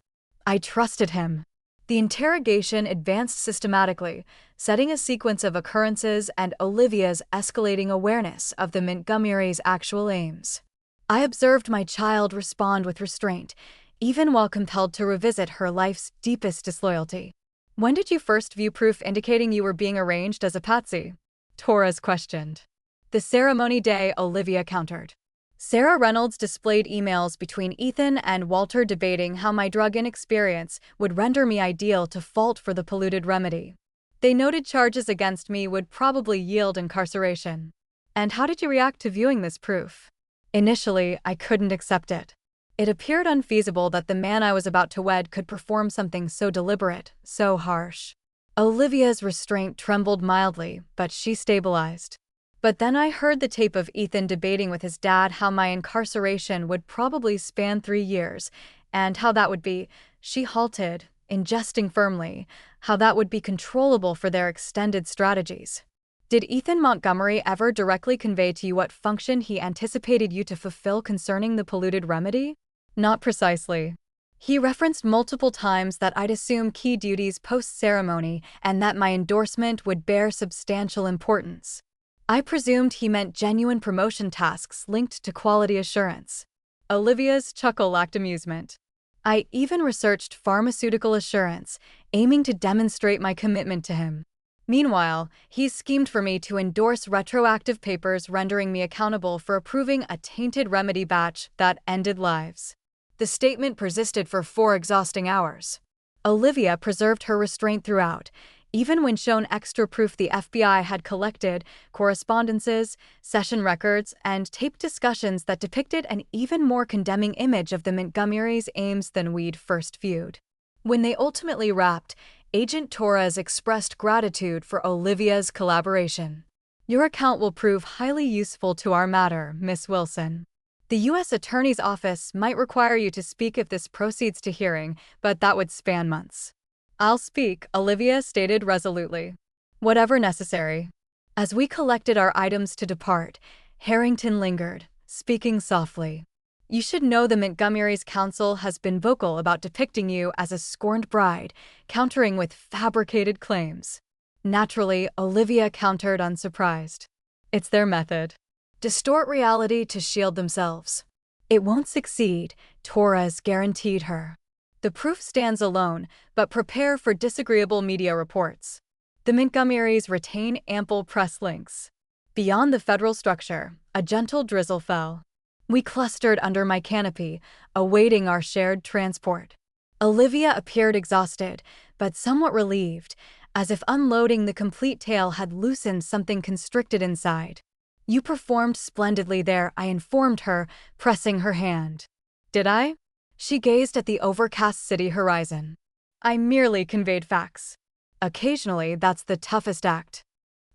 Speaker 1: I trusted him. The interrogation advanced systematically, setting a sequence of occurrences and Olivia's escalating awareness of the Montgomery's actual aims. I observed my child respond with restraint, even while compelled to revisit her life's deepest disloyalty. When did you first view proof indicating you were being arranged as a patsy? Torres questioned. The ceremony day, Olivia countered. Sarah Reynolds displayed emails between Ethan and Walter debating how my drug inexperience would render me ideal to fault for the polluted remedy. They noted charges against me would probably yield incarceration. And how did you react to viewing this proof? Initially, I couldn't accept it. It appeared unfeasible that the man I was about to wed could perform something so deliberate, so harsh. Olivia's restraint trembled mildly, but she stabilized. But then I heard the tape of Ethan debating with his dad how my incarceration would probably span 3 years, and how that would be, she halted, ingesting firmly, how that would be controllable for their extended strategies. Did Ethan Montgomery ever directly convey to you what function he anticipated you to fulfill concerning the polluted remedy? Not precisely. He referenced multiple times that I'd assume key duties post-ceremony and that my endorsement would bear substantial importance. I presumed he meant genuine promotion tasks linked to quality assurance. Olivia's chuckle lacked amusement. I even researched pharmaceutical assurance, aiming to demonstrate my commitment to him. Meanwhile, he schemed for me to endorse retroactive papers rendering me accountable for approving a tainted remedy batch that ended lives. The statement persisted for 4 exhausting hours. Olivia preserved her restraint throughout, even when shown extra proof the FBI had collected, correspondences, session records, and taped discussions that depicted an even more condemning image of the Montgomery's aims than we'd first viewed. When they ultimately wrapped, Agent Torres expressed gratitude for Olivia's collaboration. Your account will prove highly useful to our matter, Miss Wilson. The U.S. Attorney's Office might require you to speak if this proceeds to hearing, but that would span months. I'll speak, Olivia stated resolutely. Whatever necessary. As we collected our items to depart, Harrington lingered, speaking softly. You should know the Montgomery's counsel has been vocal about depicting you as a scorned bride, countering with fabricated claims. Naturally, Olivia countered unsurprised. It's their method. Distort reality to shield themselves. It won't succeed, Torres guaranteed her. The proof stands alone, but prepare for disagreeable media reports. The Montgomerys retain ample press links. Beyond the federal structure, a gentle drizzle fell. We clustered under my canopy, awaiting our shared transport. Olivia appeared exhausted, but somewhat relieved, as if unloading the complete tale had loosened something constricted inside. You performed splendidly there, I informed her, pressing her hand. Did I? She gazed at the overcast city horizon. I merely conveyed facts. Occasionally, that's the toughest act.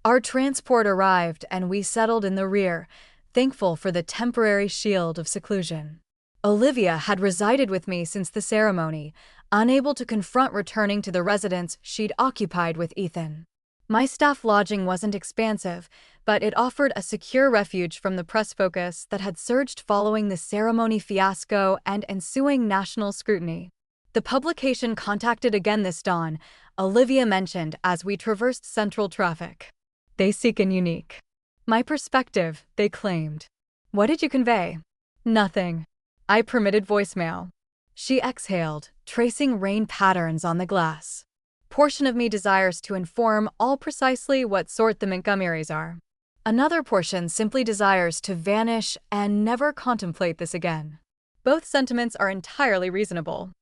Speaker 1: Our transport arrived and we settled in the rear, thankful for the temporary shield of seclusion. Olivia had resided with me since the ceremony, unable to confront returning to the residence she'd occupied with Ethan. My staff lodging wasn't expansive, but it offered a secure refuge from the press focus that had surged following the ceremony fiasco and ensuing national scrutiny. The publication contacted again this dawn, Olivia mentioned as we traversed central traffic. They seek an unique. My perspective, they claimed. What did you convey? Nothing. I permitted voicemail. She exhaled, tracing rain patterns on the glass. Portion of me desires to inform all precisely what sort the Montgomerys are. Another portion simply desires to vanish and never contemplate this again. Both sentiments are entirely reasonable.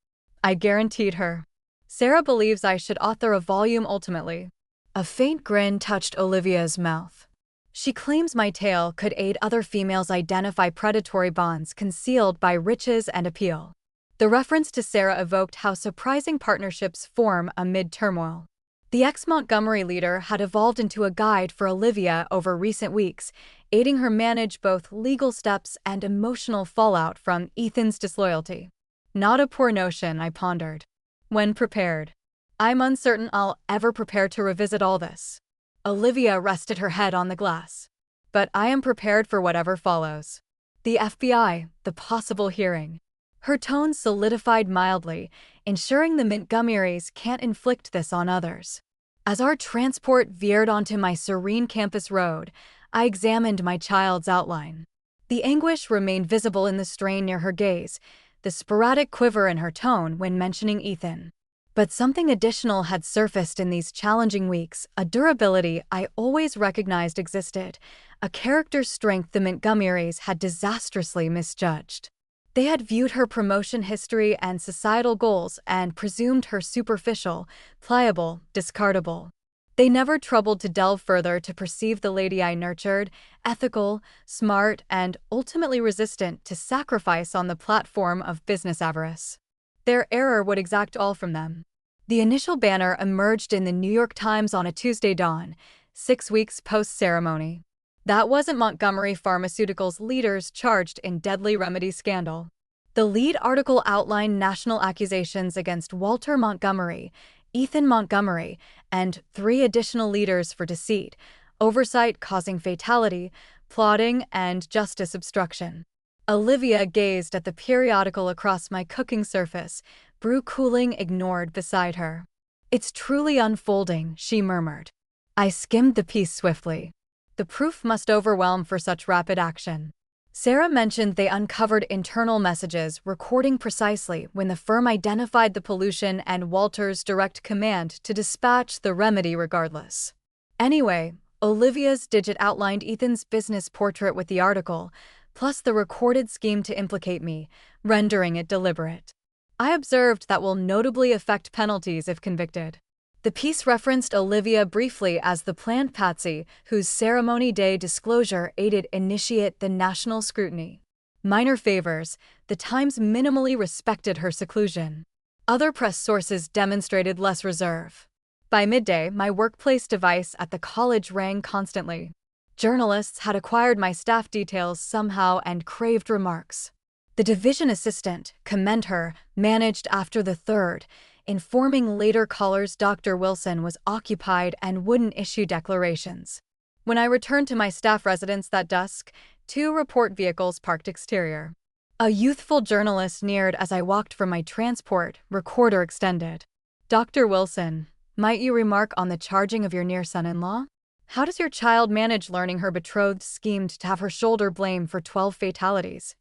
Speaker 1: I guaranteed her. Sarah believes I should author a volume ultimately. A faint grin touched Olivia's mouth. She claims my tale could aid other females identify predatory bonds concealed by riches and appeal. The reference to Sarah evoked how surprising partnerships form amid turmoil. The ex-Montgomery leader had evolved into a guide for Olivia over recent weeks, aiding her manage both legal steps and emotional fallout from Ethan's disloyalty. Not a poor notion, I pondered. When prepared. I'm uncertain I'll ever prepare to revisit all this. Olivia rested her head on the glass. But I am prepared for whatever follows. The FBI, the possible hearing. Her tone solidified mildly, ensuring the Montgomerys can't inflict this on others. As our transport veered onto my serene campus road, I examined my child's outline. The anguish remained visible in the strain near her gaze, the sporadic quiver in her tone when mentioning Ethan. But something additional had surfaced in these challenging weeks, a durability I always recognized existed, a character strength the Montgomerys had disastrously misjudged. They had viewed her promotion history and societal goals and presumed her superficial, pliable, discardable. They never troubled to delve further to perceive the lady I nurtured, ethical, smart, and ultimately resistant to sacrifice on the platform of business avarice. Their error would exact all from them. The initial banner emerged in the New York Times on a Tuesday dawn, 6 weeks post-ceremony. That wasn't Montgomery Pharmaceuticals' leaders charged in deadly remedy scandal. The lead article outlined national accusations against Walter Montgomery, Ethan Montgomery, and 3 additional leaders for deceit, oversight causing fatality, plotting, and justice obstruction. Olivia gazed at the periodical across my cooking surface, brew cooling ignored beside her. It's truly unfolding, she murmured. I skimmed the piece swiftly. The proof must overwhelm for such rapid action. Sarah mentioned they uncovered internal messages recording precisely when the firm identified the pollution and Walter's direct command to dispatch the remedy regardless. Anyway, Olivia's digit outlined Ethan's business portrait with the article, plus the recorded scheme to implicate me, rendering it deliberate. I observed that will notably affect penalties if convicted. The piece referenced Olivia briefly as the planned patsy whose ceremony day disclosure aided initiate the national scrutiny. Minor favors, the Times minimally respected her seclusion. Other press sources demonstrated less reserve. By midday, my workplace device at the college rang constantly. Journalists had acquired my staff details somehow and craved remarks. The division assistant, commend her, managed after the third, informing later callers Dr. Wilson was occupied and wouldn't issue declarations. When I returned to my staff residence that dusk, 2 report vehicles parked exterior. A youthful journalist neared as I walked from my transport, recorder extended. Dr. Wilson, might you remark on the charging of your near son-in-law? How does your child manage learning her betrothed schemed to have her shoulder blame for 12 fatalities?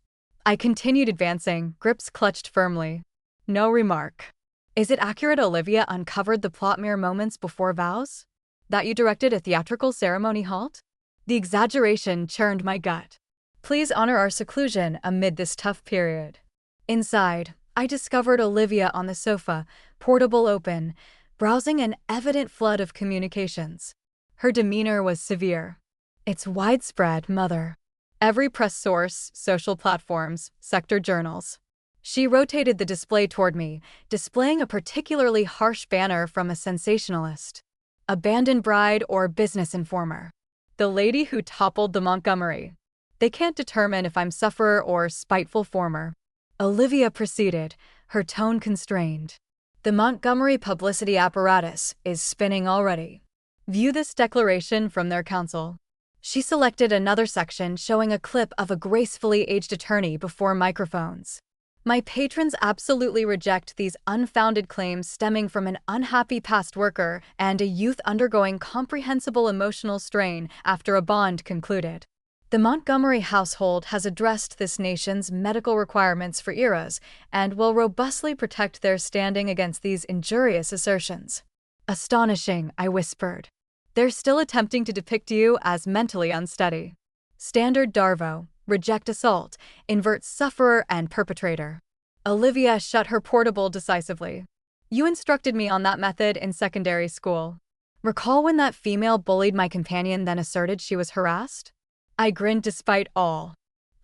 Speaker 1: I continued advancing, grips clutched firmly. No remark. Is it accurate Olivia uncovered the plot mere moments before vows? That you directed a theatrical ceremony halt? The exaggeration churned my gut. Please honor our seclusion amid this tough period. Inside, I discovered Olivia on the sofa, portable open, browsing an evident flood of communications. Her demeanor was severe. It's widespread, mother. Every press source, social platforms, sector journals. She rotated the display toward me, displaying a particularly harsh banner from a sensationalist. abandoned bride, or business informer. The lady who toppled the Montgomery. They can't determine if I'm sufferer or spiteful former. Olivia proceeded, her tone constrained. The Montgomery publicity apparatus is spinning already. View this declaration from their counsel. She selected another section showing a clip of a gracefully aged attorney before microphones. My patrons absolutely reject these unfounded claims stemming from an unhappy past worker and a youth undergoing comprehensible emotional strain after a bond concluded. The Montgomery household has addressed this nation's medical requirements for eras and will robustly protect their standing against these injurious assertions. Astonishing, I whispered. They're still attempting to depict you as mentally unsteady. Standard Darvo, reject assault, invert sufferer and perpetrator. Olivia shut her portable decisively. You instructed me on that method in secondary school. Recall when that female bullied my companion then asserted she was harassed? I grinned despite all.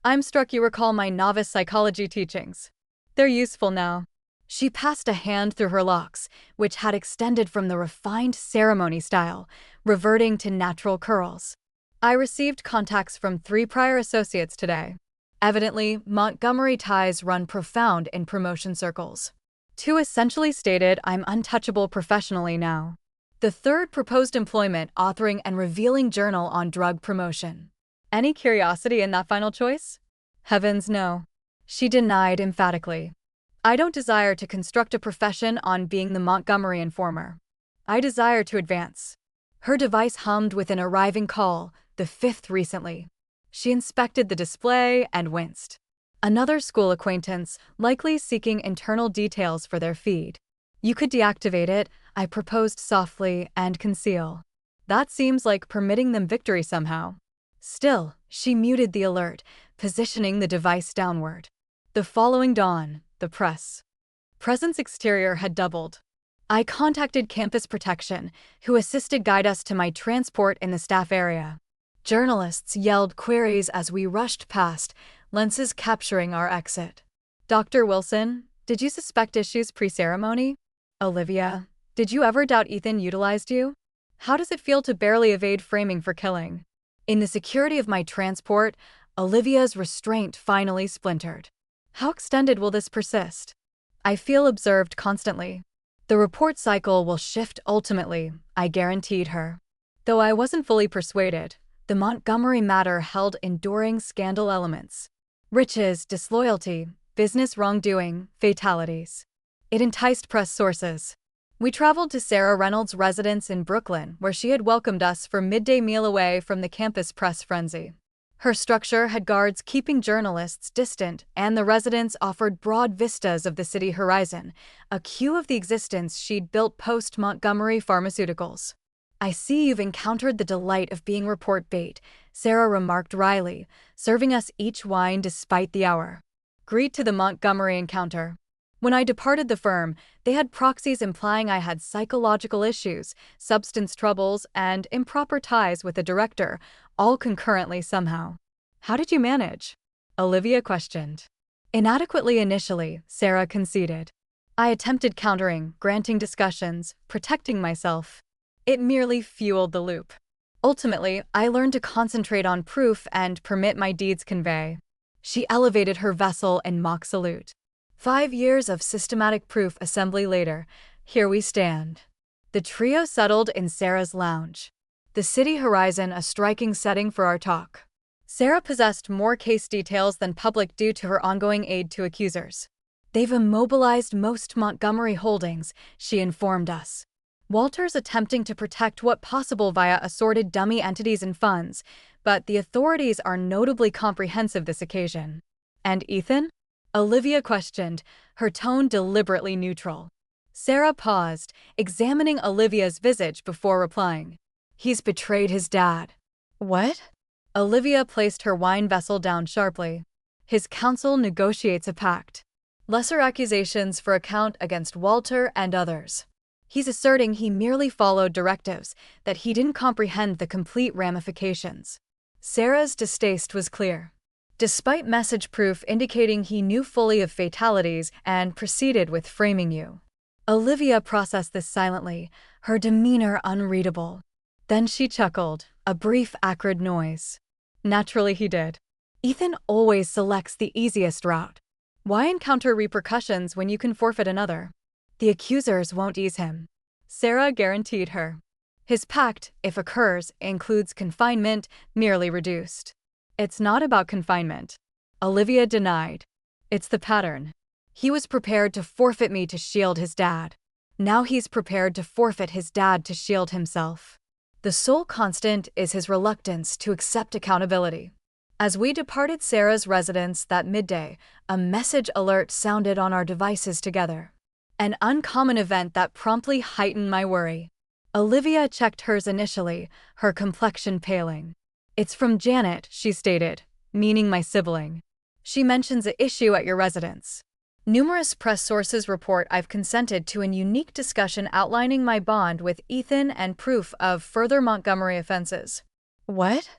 Speaker 1: I'm struck you recall my novice psychology teachings. They're useful now. She passed a hand through her locks, which had extended from the refined ceremony style, reverting to natural curls. I received contacts from 3 prior associates today. Evidently, Montgomery ties run profound in promotion circles. 2 essentially stated I'm untouchable professionally now. The 3rd proposed employment authoring and revealing journal on drug promotion. Any curiosity in that final choice? Heavens no. She denied emphatically. I don't desire to construct a profession on being the Montgomery informer. I desire to advance. Her device hummed with an arriving call, the 5th recently. She inspected the display and winced. Another school acquaintance, likely seeking internal details for their feed. You could deactivate it, I proposed softly, and conceal. That seems like permitting them victory somehow. Still, she muted the alert, positioning the device downward. The following dawn, the press. Presence exterior had doubled. I contacted Campus Protection, who assisted guide us to my transport in the staff area. Journalists yelled queries as we rushed past, lenses capturing our exit. Dr. Wilson, did you suspect issues pre-ceremony? Olivia, did you ever doubt Ethan utilized you? How does it feel to barely evade framing for killing? In the security of my transport, Olivia's restraint finally splintered. How extended will this persist? I feel observed constantly. The report cycle will shift ultimately, I guaranteed her. Though I wasn't fully persuaded, the Montgomery matter held enduring scandal elements. Riches, disloyalty, business wrongdoing, fatalities. It enticed press sources. We traveled to Sarah Reynolds' residence in Brooklyn, where she had welcomed us for midday meal away from the campus press frenzy. Her structure had guards keeping journalists distant, and the residence offered broad vistas of the city horizon, a cue of the existence she'd built post-Montgomery Pharmaceuticals. I see you've encountered the delight of being report bait, Sarah remarked wryly, serving us each wine despite the hour. Greet to the Montgomery encounter. When I departed the firm, they had proxies implying I had psychological issues, substance troubles, and improper ties with the director, all concurrently somehow. How did you manage? Olivia questioned. Inadequately initially, Sarah conceded. I attempted countering, granting discussions, protecting myself. It merely fueled the loop. Ultimately, I learned to concentrate on proof and permit my deeds convey. She elevated her vessel in mock salute. 5 years of systematic proof assembly later, here we stand. The trio settled in Sarah's lounge. The city horizon a striking setting for our talk. Sarah possessed more case details than public due to her ongoing aid to accusers. They've immobilized most Montgomery holdings, she informed us. Walter's attempting to protect what possible via assorted dummy entities and funds, but the authorities are notably comprehensive this occasion. And Ethan? Olivia questioned, her tone deliberately neutral. Sarah paused, examining Olivia's visage before replying. He's betrayed his dad. What? Olivia placed her wine vessel down sharply. His counsel negotiates a pact. Lesser accusations for account against Walter and others. He's asserting he merely followed directives, that he didn't comprehend the complete ramifications. Sarah's distaste was clear. Despite message proof indicating he knew fully of fatalities and proceeded with framing you. Olivia processed this silently, her demeanor unreadable. Then she chuckled, a brief acrid noise. Naturally he did. Ethan always selects the easiest route. Why encounter repercussions when you can forfeit another? The accusers won't ease him. Sarah guaranteed her. His pact, if occurs, includes confinement, merely reduced. It's not about confinement. Olivia denied. It's the pattern. He was prepared to forfeit me to shield his dad. Now he's prepared to forfeit his dad to shield himself. The sole constant is his reluctance to accept accountability. As we departed Sarah's residence that midday, a message alert sounded on our devices together. An uncommon event that promptly heightened my worry. Olivia checked hers initially, her complexion paling. "It's from Janet," she stated, meaning my sibling. "She mentions an issue at your residence. Numerous press sources report I've consented to an unique discussion outlining my bond with Ethan and proof of further Montgomery offenses." What?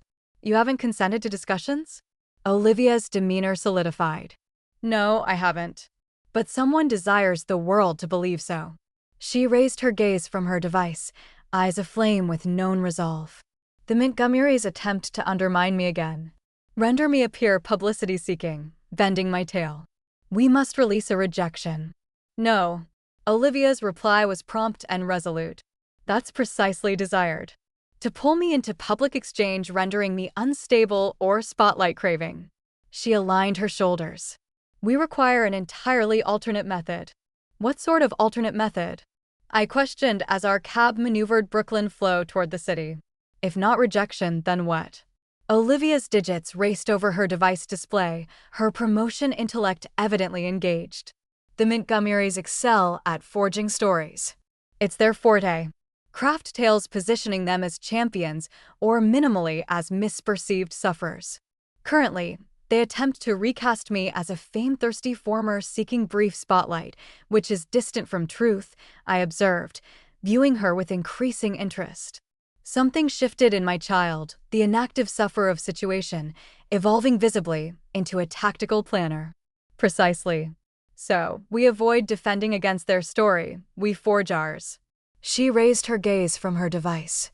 Speaker 1: You haven't consented to discussions? Olivia's demeanor solidified. No, I haven't. But someone desires the world to believe so. She raised her gaze from her device, eyes aflame with known resolve. The Montgomerys attempt to undermine me again. Render me appear publicity-seeking, bending my tail. We must release a rejection. No. Olivia's reply was prompt and resolute. That's precisely desired. To pull me into public exchange, rendering me unstable or spotlight craving. She aligned her shoulders. We require an entirely alternate method. What sort of alternate method? I questioned as our cab maneuvered Brooklyn Flow toward the city. If not rejection, then what? Olivia's digits raced over her device display, her promotion intellect evidently engaged. The Montgomerys excel at forging stories. It's their forte. Craft tales positioning them as champions or minimally as misperceived sufferers. Currently, they attempt to recast me as a fame-thirsty former seeking brief spotlight, which is distant from truth, I observed, viewing her with increasing interest. Something shifted in my child, the inactive sufferer of situation, evolving visibly into a tactical planner. Precisely. So, we avoid defending against their story, we forge ours. She raised her gaze from her device,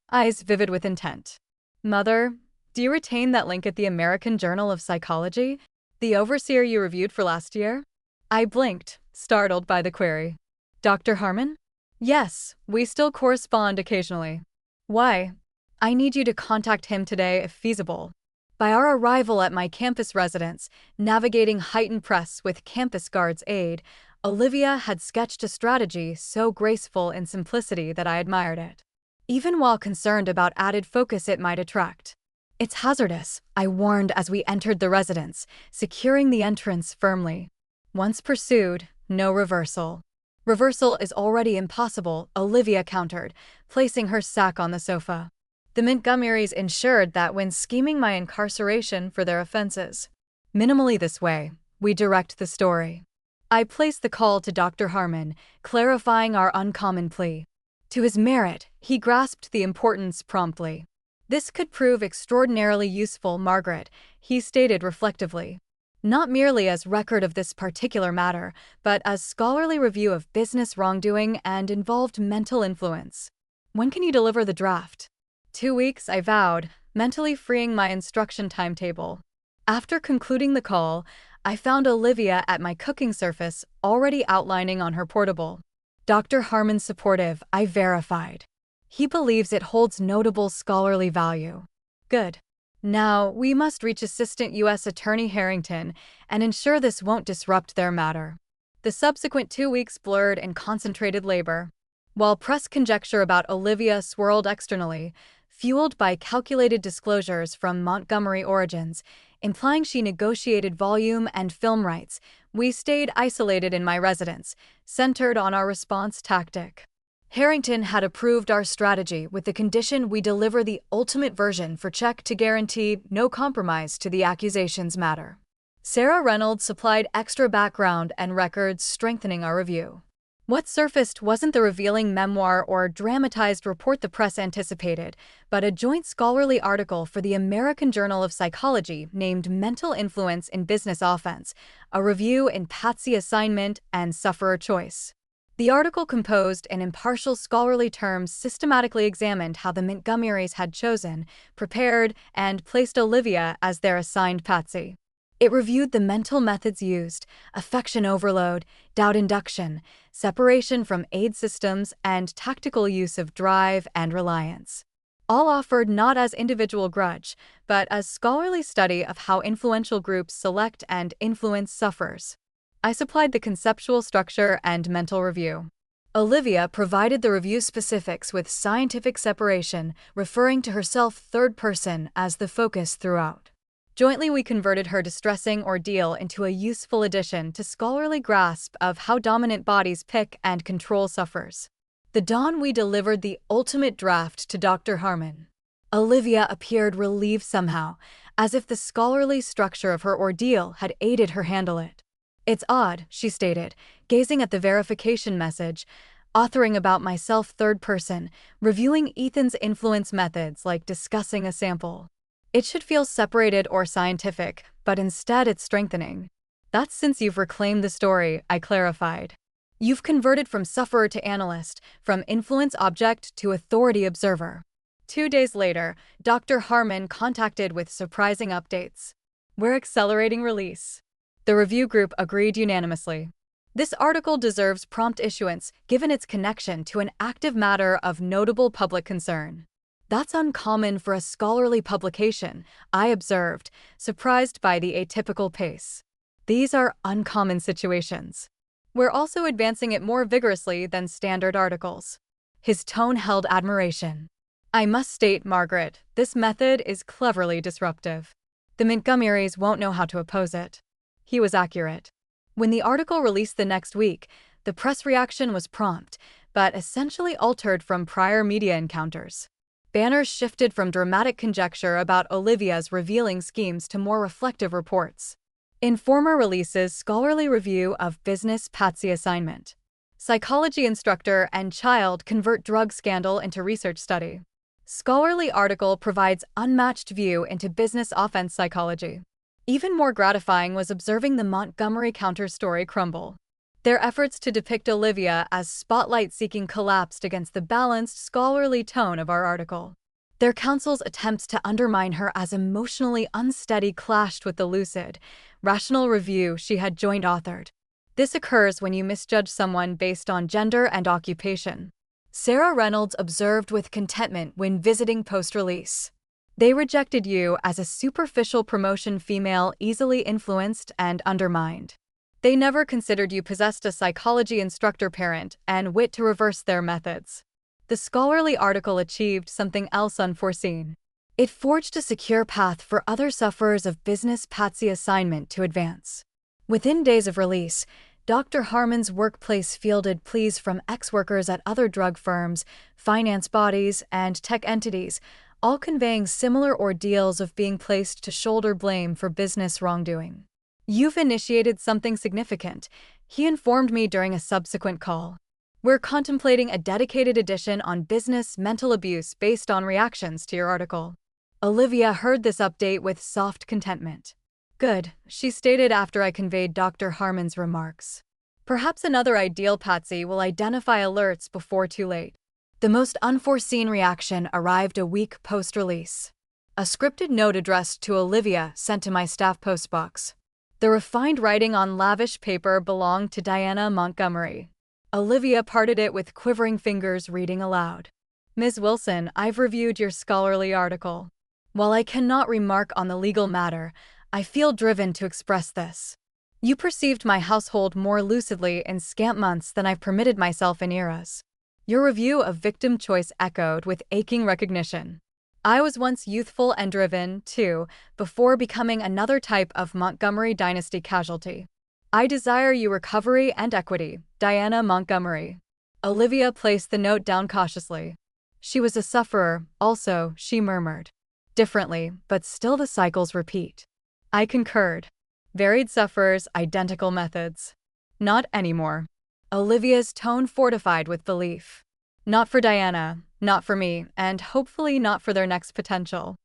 Speaker 1: eyes vivid with intent. Mother, do you retain that link at the American Journal of Psychology, the overseer you reviewed for last year? I blinked, startled by the query. Dr. Harmon? Yes, we still correspond occasionally. Why? I need you to contact him today if feasible. By our arrival at my campus residence, navigating heightened press with campus guards' aid, Olivia had sketched a strategy so graceful in simplicity that I admired it. Even while concerned about added focus it might attract. It's hazardous, I warned as we entered the residence, securing the entrance firmly. Once pursued, no reversal. Reversal is already impossible, Olivia countered, placing her sack on the sofa. The Montgomerys ensured that when scheming my incarceration for their offenses. Minimally this way, we direct the story. I placed the call to Dr. Harmon, clarifying our uncommon plea. To his merit, he grasped the importance promptly. This could prove extraordinarily useful, Margaret, he stated reflectively. Not merely as record of this particular matter, but as scholarly review of business wrongdoing and involved mental influence. When can you deliver the draft? 2 weeks, I vowed, mentally freeing my instruction timetable. After concluding the call, I found Olivia at my cooking surface, already outlining on her portable. Dr. Harmon's supportive, I verified. He believes it holds notable scholarly value. Good. Now, we must reach Assistant U.S. Attorney Harrington and ensure this won't disrupt their matter. The subsequent 2 weeks blurred in concentrated labor. While press conjecture about Olivia swirled externally, fueled by calculated disclosures from Montgomery origins, implying she negotiated volume and film rights, we stayed isolated in my residence, centered on our response tactic. Harrington had approved our strategy with the condition we deliver the ultimate version for check to guarantee no compromise to the accusations matter. Sarah Reynolds supplied extra background and records strengthening our review. What surfaced wasn't the revealing memoir or dramatized report the press anticipated, but a joint scholarly article for the American Journal of Psychology named Mental Influence in Business Offense, a review in Patsy Assignment and Sufferer Choice. The article, composed in impartial scholarly terms, systematically examined how the Montgomerys had chosen, prepared, and placed Olivia as their assigned patsy. It reviewed the mental methods used: affection overload, doubt induction, separation from aid systems, and tactical use of drive and reliance. All offered not as individual grudge, but as scholarly study of how influential groups select and influence sufferers. I supplied the conceptual structure and mental review. Olivia provided the review specifics with scientific separation, referring to herself third person as the focus throughout. Jointly, we converted her distressing ordeal into a useful addition to scholarly grasp of how dominant bodies pick and control sufferers. The dawn we delivered the ultimate draft to Dr. Harmon. Olivia appeared relieved somehow, as if the scholarly structure of her ordeal had aided her handle it. "It's odd," she stated, gazing at the verification message, "authoring about myself third person, reviewing Ethan's influence methods like discussing a sample. It should feel separated or scientific, but instead it's strengthening." "That's since you've reclaimed the story," I clarified. "You've converted from sufferer to analyst, from influence object to authority observer." 2 days later, Dr. Harmon contacted with surprising updates. "We're accelerating release." The review group agreed unanimously. "This article deserves prompt issuance, given its connection to an active matter of notable public concern." "That's uncommon for a scholarly publication," I observed, surprised by the atypical pace. "These are uncommon situations. We're also advancing it more vigorously than standard articles." His tone held admiration. "I must state, Margaret, this method is cleverly disruptive. The Montgomerys won't know how to oppose it." He was accurate. When the article released the next week, the press reaction was prompt, but essentially altered from prior media encounters. Banners shifted from dramatic conjecture about Olivia's revealing schemes to more reflective reports. In former releases, scholarly review of business patsy assignment. Psychology instructor and child convert drug scandal into research study. Scholarly article provides unmatched view into business offense psychology. Even more gratifying was observing the Montgomery counter-story crumble. Their efforts to depict Olivia as spotlight-seeking collapsed against the balanced, scholarly tone of our article. Their counsel's attempts to undermine her as emotionally unsteady clashed with the lucid, rational review she had joint-authored. This occurs when you misjudge someone based on gender and occupation. Sarah Reynolds observed with contentment when visiting post-release. "They rejected you as a superficial promotion female easily influenced and undermined. They never considered you possessed a psychology instructor parent and wit to reverse their methods." The scholarly article achieved something else unforeseen. It forged a secure path for other sufferers of business patsy assignment to advance. Within days of release, Dr. Harmon's workplace fielded pleas from ex-workers at other drug firms, finance bodies, and tech entities, all conveying similar ordeals of being placed to shoulder blame for business wrongdoing. "You've initiated something significant," he informed me during a subsequent call. "We're contemplating a dedicated edition on business mental abuse based on reactions to your article." Olivia heard this update with soft contentment. "Good," she stated after I conveyed Dr. Harmon's remarks. "Perhaps another ideal patsy will identify alerts before too late." The most unforeseen reaction arrived a week post-release. A scripted note addressed to Olivia sent to my staff postbox. The refined writing on lavish paper belonged to Diana Montgomery. Olivia parted it with quivering fingers, reading aloud. "Ms. Wilson, I've reviewed your scholarly article. While I cannot remark on the legal matter, I feel driven to express this. You perceived my household more lucidly in scant months than I've permitted myself in eras. Your review of victim choice echoed with aching recognition. I was once youthful and driven, too, before becoming another type of Montgomery dynasty casualty. I desire you recovery and equity, Diana Montgomery." Olivia placed the note down cautiously. "She was a sufferer, also," she murmured. "Differently, but still the cycles repeat." I concurred. "Varied sufferers, identical methods." "Not anymore." Olivia's tone fortified with belief. "Not for Diana, not for me, and hopefully not for their next potential."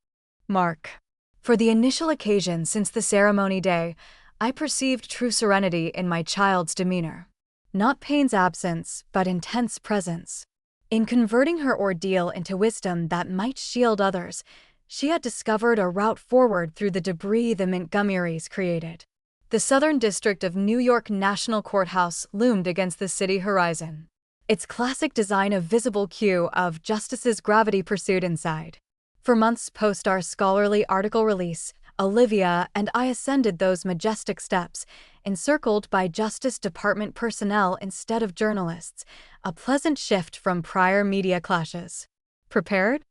Speaker 1: Mark. For the initial occasion since the ceremony day, I perceived true serenity in my child's demeanor. Not pain's absence, but intense presence. In converting her ordeal into wisdom that might shield others, she had discovered a route forward through the debris the Montgomerys created. The Southern District of New York National Courthouse loomed against the city horizon. Its classic design a visible cue of justice's gravity pursued inside. For months post our scholarly article release, Olivia and I ascended those majestic steps, encircled by Justice Department personnel instead of journalists, a pleasant shift from prior media clashes. Prepared?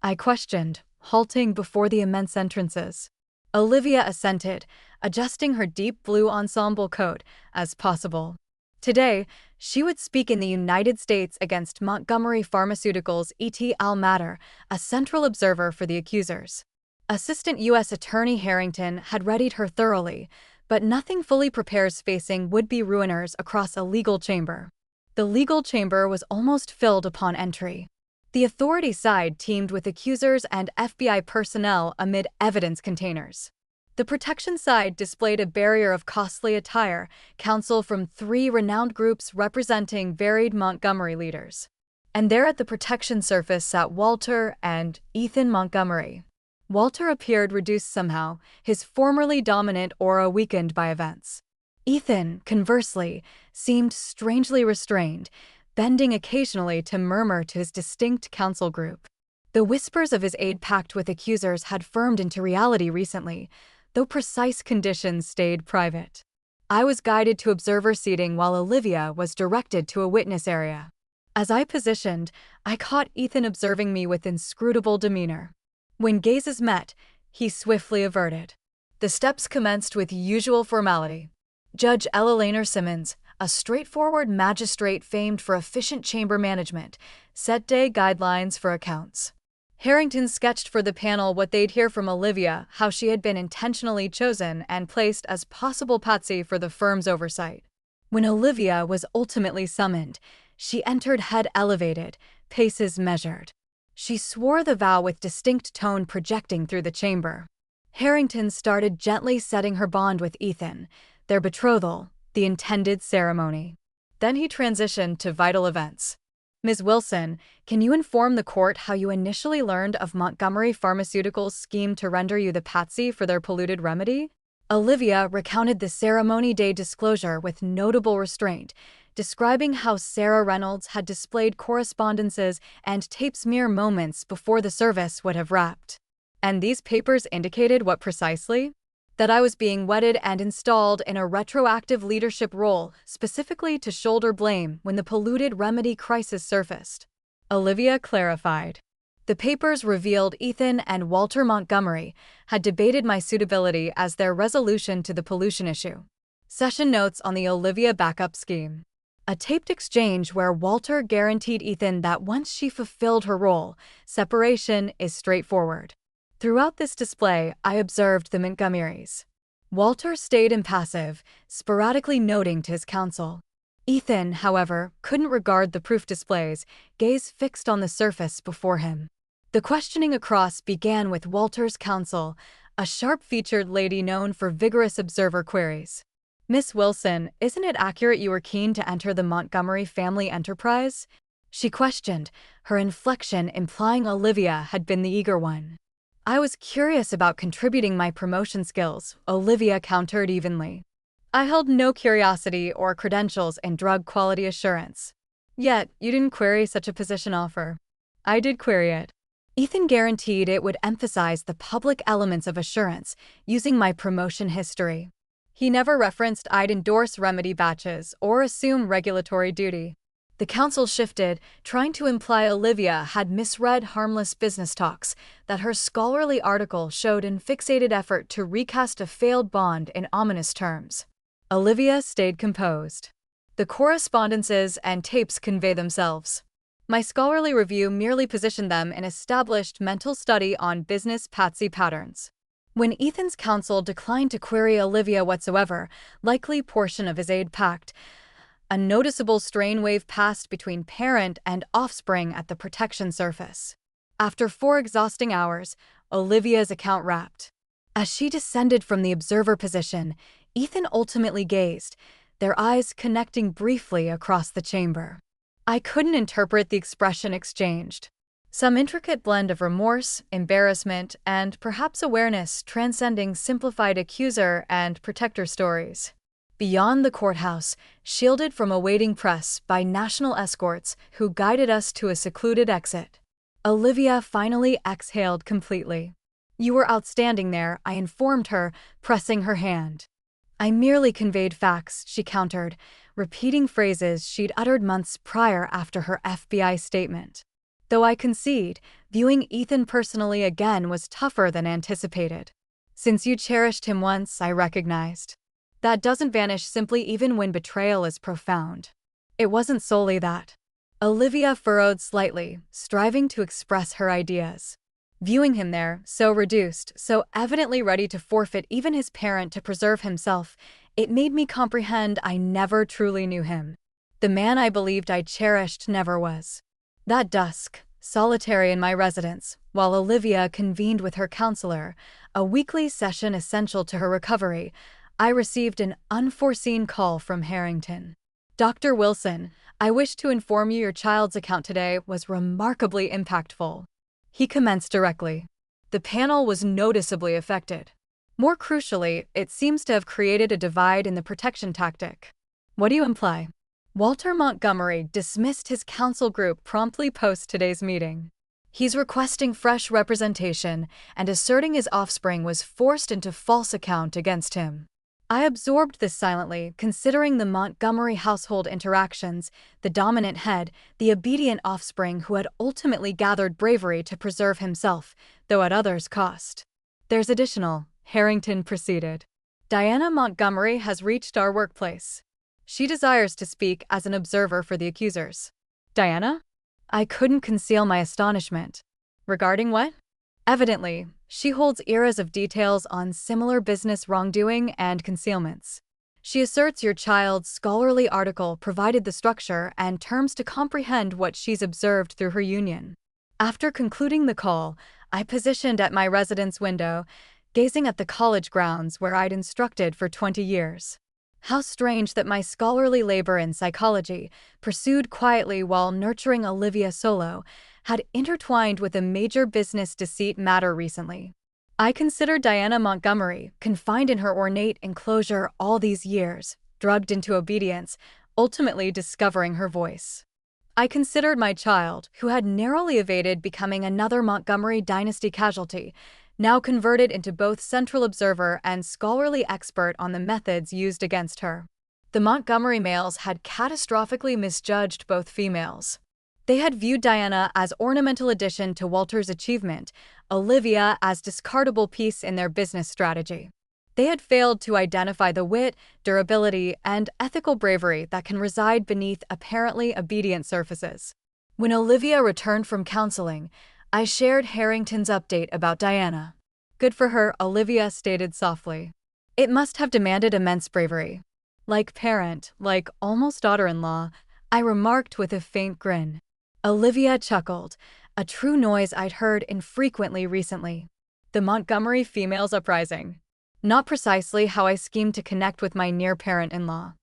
Speaker 1: I questioned, halting before the immense entrances. Olivia assented, adjusting her deep blue ensemble coat as possible. Today, she would speak in the United States against Montgomery Pharmaceuticals et al. Matter, a central observer for the accusers. Assistant U.S. Attorney Harrington had readied her thoroughly, but nothing fully prepares facing would-be ruiners across a legal chamber. The legal chamber was almost filled upon entry. The authority side teamed with accusers and FBI personnel amid evidence containers. The protection side displayed a barrier of costly attire, counsel from 3 renowned groups representing varied Montgomery leaders. And there at the protection surface sat Walter and Ethan Montgomery. Walter appeared reduced somehow, his formerly dominant aura weakened by events. Ethan, conversely, seemed strangely restrained, bending occasionally to murmur to his distinct counsel group. The whispers of his aide packed with accusers had firmed into reality recently, though precise conditions stayed private. I was guided to observer seating while Olivia was directed to a witness area. As I positioned, I caught Ethan observing me with inscrutable demeanor. When gazes met, he swiftly averted. The steps commenced with usual formality. Judge Elainer Simmons, a straightforward magistrate famed for efficient chamber management, set day guidelines for accounts. Harrington sketched for the panel what they'd hear from Olivia, how she had been intentionally chosen and placed as possible patsy for the firm's oversight. When Olivia was ultimately summoned, she entered head elevated, paces measured. She swore the vow with distinct tone projecting through the chamber. Harrington started gently setting her bond with Ethan, their betrothal, the intended ceremony. Then he transitioned to vital events. Ms. Wilson, can you inform the court how you initially learned of Montgomery Pharmaceuticals' scheme to render you the patsy for their polluted remedy? Olivia recounted the ceremony day disclosure with notable restraint, describing how Sarah Reynolds had displayed correspondences and tapes mere moments before the service would have wrapped. And these papers indicated what precisely? That I was being wedded and installed in a retroactive leadership role, specifically to shoulder blame when the polluted remedy crisis surfaced. Olivia clarified. The papers revealed Ethan and Walter Montgomery had debated my suitability as their resolution to the pollution issue. Session notes on the Olivia backup scheme. A taped exchange where Walter guaranteed Ethan that once she fulfilled her role, separation is straightforward. Throughout this display, I observed the Montgomerys. Walter stayed impassive, sporadically noting to his counsel. Ethan, however, couldn't regard the proof displays, gaze fixed on the surface before him. The questioning across began with Walter's counsel, a sharp-featured lady known for vigorous observer queries. Miss Wilson, isn't it accurate you were keen to enter the Montgomery family enterprise? She questioned, her inflection implying Olivia had been the eager one. I was curious about contributing my promotion skills, Olivia countered evenly. I held no curiosity or credentials in drug quality assurance. Yet, you didn't query such a position offer. I did query it. Ethan guaranteed it would emphasize the public elements of assurance, using my promotion history. He never referenced I'd endorse remedy batches or assume regulatory duty. The counsel shifted, trying to imply Olivia had misread harmless business talks, that her scholarly article showed an fixated effort to recast a failed bond in ominous terms. Olivia stayed composed. The correspondences and tapes convey themselves. My scholarly review merely positioned them in established mental study on business patsy patterns. When Ethan's counsel declined to query Olivia whatsoever, likely portion of his aide packed, a noticeable strain wave passed between parent and offspring at the protection surface. After 4 exhausting hours, Olivia's account wrapped. As she descended from the observer position, Ethan ultimately gazed, their eyes connecting briefly across the chamber. I couldn't interpret the expression exchanged. Some intricate blend of remorse, embarrassment, and perhaps awareness transcending simplified accuser and protector stories. Beyond the courthouse, shielded from a waiting press by national escorts who guided us to a secluded exit, Olivia finally exhaled completely. "You were outstanding there," I informed her, pressing her hand. "I merely conveyed facts," she countered, repeating phrases she'd uttered months prior after her FBI statement. Though I concede, viewing Ethan personally again was tougher than anticipated. "Since you cherished him once," I recognized. "That doesn't vanish simply even when betrayal is profound." It wasn't solely that. Olivia furrowed slightly, striving to express her ideas. Viewing him there, so reduced, so evidently ready to forfeit even his parent to preserve himself, it made me comprehend I never truly knew him. The man I believed I cherished never was. That dusk, solitary in my residence, while Olivia convened with her counselor, a weekly session essential to her recovery, I received an unforeseen call from Harrington. "Dr. Wilson, I wish to inform you your child's account today was remarkably impactful." He commenced directly. The panel was noticeably affected. More crucially, it seems to have created a divide in the protection tactic. "What do you imply?" "Walter Montgomery dismissed his counsel group promptly post today's meeting. He's requesting fresh representation and asserting his offspring was forced into false account against him." I absorbed this silently, considering the Montgomery household interactions, the dominant head, the obedient offspring who had ultimately gathered bravery to preserve himself, though at others' cost. "There's additional," Harrington proceeded. "Diana Montgomery has reached our workplace. She desires to speak as an observer for the accusers." "Diana?" I couldn't conceal my astonishment. "Regarding what?" "Evidently, she holds eras of details on similar business wrongdoing and concealments. She asserts your child's scholarly article provided the structure and terms to comprehend what she's observed through her union." After concluding the call, I positioned at my residence window, gazing at the college grounds where I'd instructed for 20 years. How strange that my scholarly labor in psychology, pursued quietly while nurturing Olivia Solo, had intertwined with a major business deceit matter recently. I considered Diana Montgomery, confined in her ornate enclosure all these years, drugged into obedience, ultimately discovering her voice. I considered my child, who had narrowly evaded becoming another Montgomery dynasty casualty, now converted into both central observer and scholarly expert on the methods used against her. The Montgomery males had catastrophically misjudged both females. They had viewed Diana as ornamental addition to Walter's achievement, Olivia as discardable piece in their business strategy. They had failed to identify the wit, durability, and ethical bravery that can reside beneath apparently obedient surfaces. When Olivia returned from counseling, I shared Harrington's update about Diana. "Good for her," Olivia stated softly. "It must have demanded immense bravery." "Like parent, like almost daughter-in-law," I remarked with a faint grin. Olivia chuckled, a true noise I'd heard infrequently recently. "The Montgomery females uprising." Not precisely how I schemed to connect with my near-parent-in-law.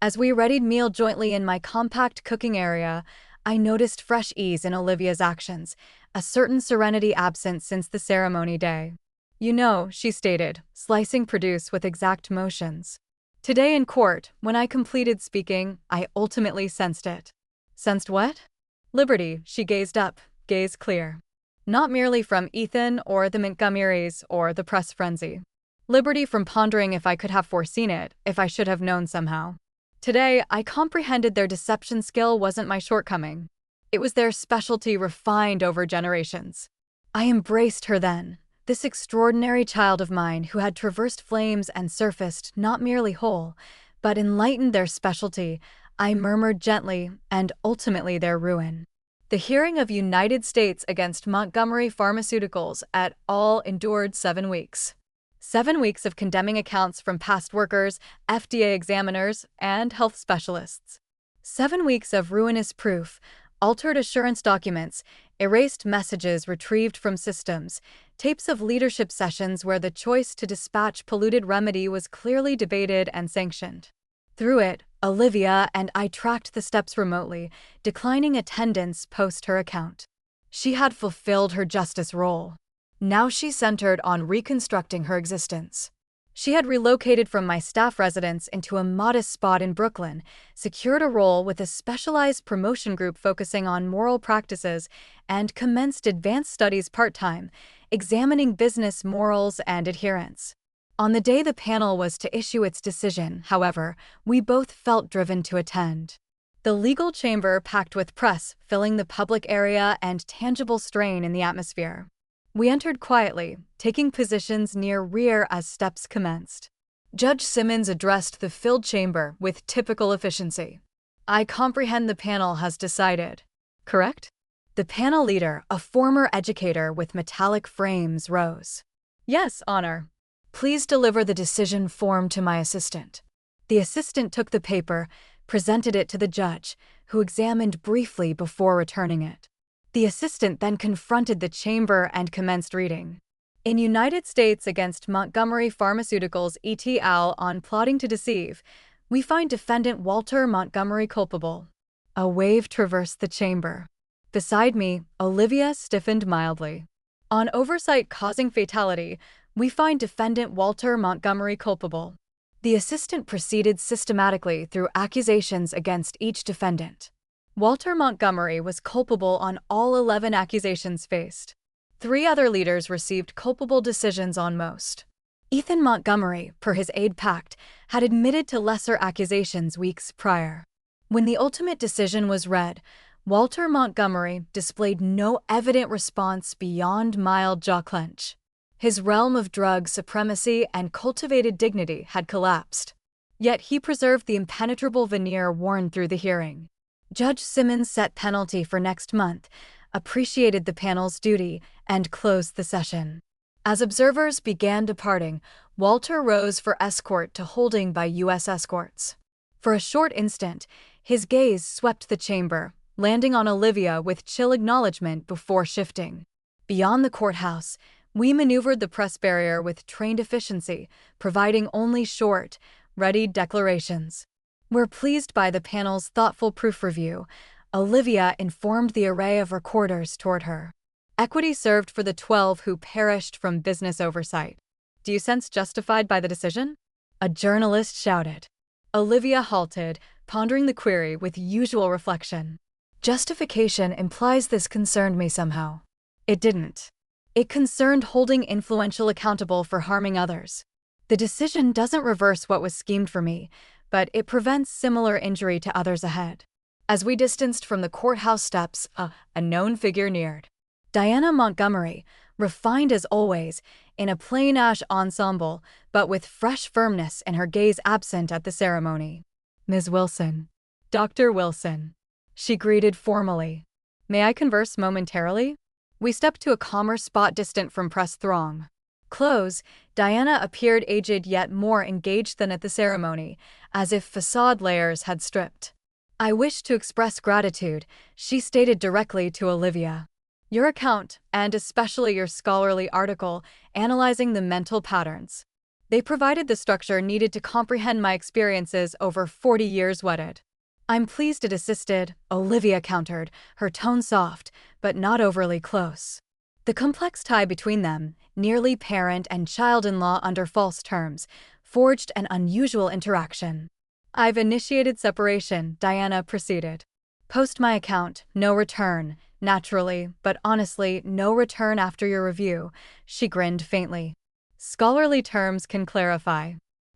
Speaker 1: As we readied meal jointly in my compact cooking area, I noticed fresh ease in Olivia's actions, a certain serenity absent since the ceremony day. "You know," she stated, slicing produce with exact motions. "Today in court, when I completed speaking, I ultimately sensed it." "Sensed what?" "Liberty," she gazed up, gaze clear. "Not merely from Ethan or the Montgomerys or the press frenzy. Liberty from pondering if I could have foreseen it, if I should have known somehow. Today, I comprehended their deception skill wasn't my shortcoming. It was their specialty refined over generations. I embraced her then, this extraordinary child of mine who had traversed flames and surfaced not merely whole, but enlightened their specialty, I murmured gently, and ultimately their ruin. The hearing of United States against Montgomery Pharmaceuticals et al. Endured 7 weeks. 7 weeks of condemning accounts from past workers, FDA examiners, and health specialists. 7 weeks of ruinous proof, altered assurance documents, erased messages retrieved from systems, tapes of leadership sessions where the choice to dispatch polluted remedy was clearly debated and sanctioned. Through it, Olivia, and I tracked the steps remotely, declining attendance post her account. She had fulfilled her justice role. Now she centered on reconstructing her existence. She had relocated from my staff residence into a modest spot in Brooklyn, secured a role with a specialized promotion group focusing on moral practices, and commenced advanced studies part-time, examining business morals and adherence. On the day the panel was to issue its decision, however, we both felt driven to attend. The legal chamber packed with press, filling the public area and tangible strain in the atmosphere. We entered quietly, taking positions near rear as steps commenced. Judge Simmons addressed the filled chamber with typical efficiency. "I comprehend the panel has decided, correct?" The panel leader, a former educator with metallic frames, rose. "Yes, Honor. Please deliver the decision form to my assistant." The assistant took the paper, presented it to the judge, who examined briefly before returning it. The assistant then confronted the chamber and commenced reading. "In United States against Montgomery Pharmaceuticals et al. On plotting to deceive, we find defendant Walter Montgomery culpable." A wave traversed the chamber. Beside me, Olivia stiffened mildly. "On oversight causing fatality, we find defendant Walter Montgomery culpable." The assistant proceeded systematically through accusations against each defendant. Walter Montgomery was culpable on all 11 accusations faced. 3 other leaders received culpable decisions on most. Ethan Montgomery, per his aid pact, had admitted to lesser accusations weeks prior. When the ultimate decision was read, Walter Montgomery displayed no evident response beyond mild jaw clench. His realm of drug supremacy and cultivated dignity had collapsed. Yet he preserved the impenetrable veneer worn through the hearing. Judge Simmons set penalty for next month, appreciated the panel's duty, and closed the session. As observers began departing, Walter rose for escort to holding by U.S. escorts. For a short instant, his gaze swept the chamber, landing on Olivia with chill acknowledgement before shifting. Beyond the courthouse, we maneuvered the press barrier with trained efficiency, providing only short, ready declarations. "We're pleased by the panel's thoughtful proof review," Olivia informed the array of recorders toward her. "Equity served for the 12 who perished from business oversight. Do you sense justified by the decision?" a journalist shouted. Olivia halted, pondering the query with usual reflection. Justification implies this concerned me somehow. It didn't. It concerned holding influential accountable for harming others. The decision doesn't reverse what was schemed for me, but it prevents similar injury to others ahead. As we distanced from the courthouse steps, a known figure neared. Diana Montgomery, refined as always, in a plain ash ensemble, but with fresh firmness and her gaze absent at the ceremony. "Ms. Wilson." "Dr. Wilson." She greeted formally. "May I converse momentarily?" We stepped to a calmer spot distant from press throng. Close, Diana appeared aged yet more engaged than at the ceremony, as if facade layers had stripped. "I wish to express gratitude," she stated directly to Olivia. "Your account, and especially your scholarly article, analyzing the mental patterns. They provided the structure needed to comprehend my experiences over 40 years wedded." "I'm pleased it assisted," Olivia countered, her tone soft, but not overly close. The complex tie between them, nearly parent and child-in-law under false terms, forged an unusual interaction. "I've initiated separation," Diana proceeded. "Post my account, no return. Naturally, but honestly, no return after your review," she grinned faintly. "Scholarly terms can clarify."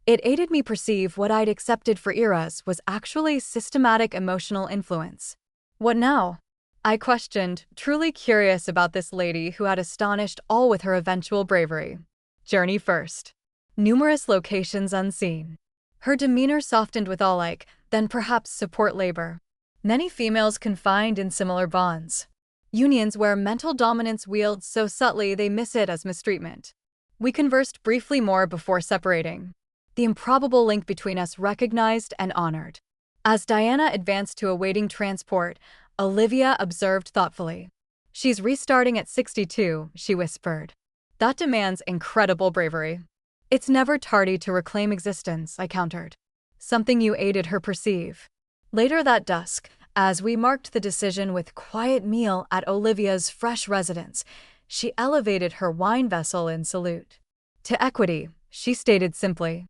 Speaker 1: It aided me perceive what I'd accepted for eras was actually systematic emotional influence. "What now?" I questioned, truly curious about this lady who had astonished all with her eventual bravery. "Journey first. Numerous locations unseen." Her demeanor softened with all-like, then perhaps support labor. "Many females confined in similar bonds. Unions where mental dominance wields so subtly they miss it as mistreatment." We conversed briefly more before separating. The improbable link between us recognized and honored. As Diana advanced to awaiting transport, Olivia observed thoughtfully. "She's restarting at 62, she whispered. "That demands incredible bravery." "It's never tardy to reclaim existence," I countered. something you aided her perceive. Later that dusk, as we marked the decision with quiet meal at Olivia's fresh residence, she elevated her wine vessel in salute. To equity, she stated simply.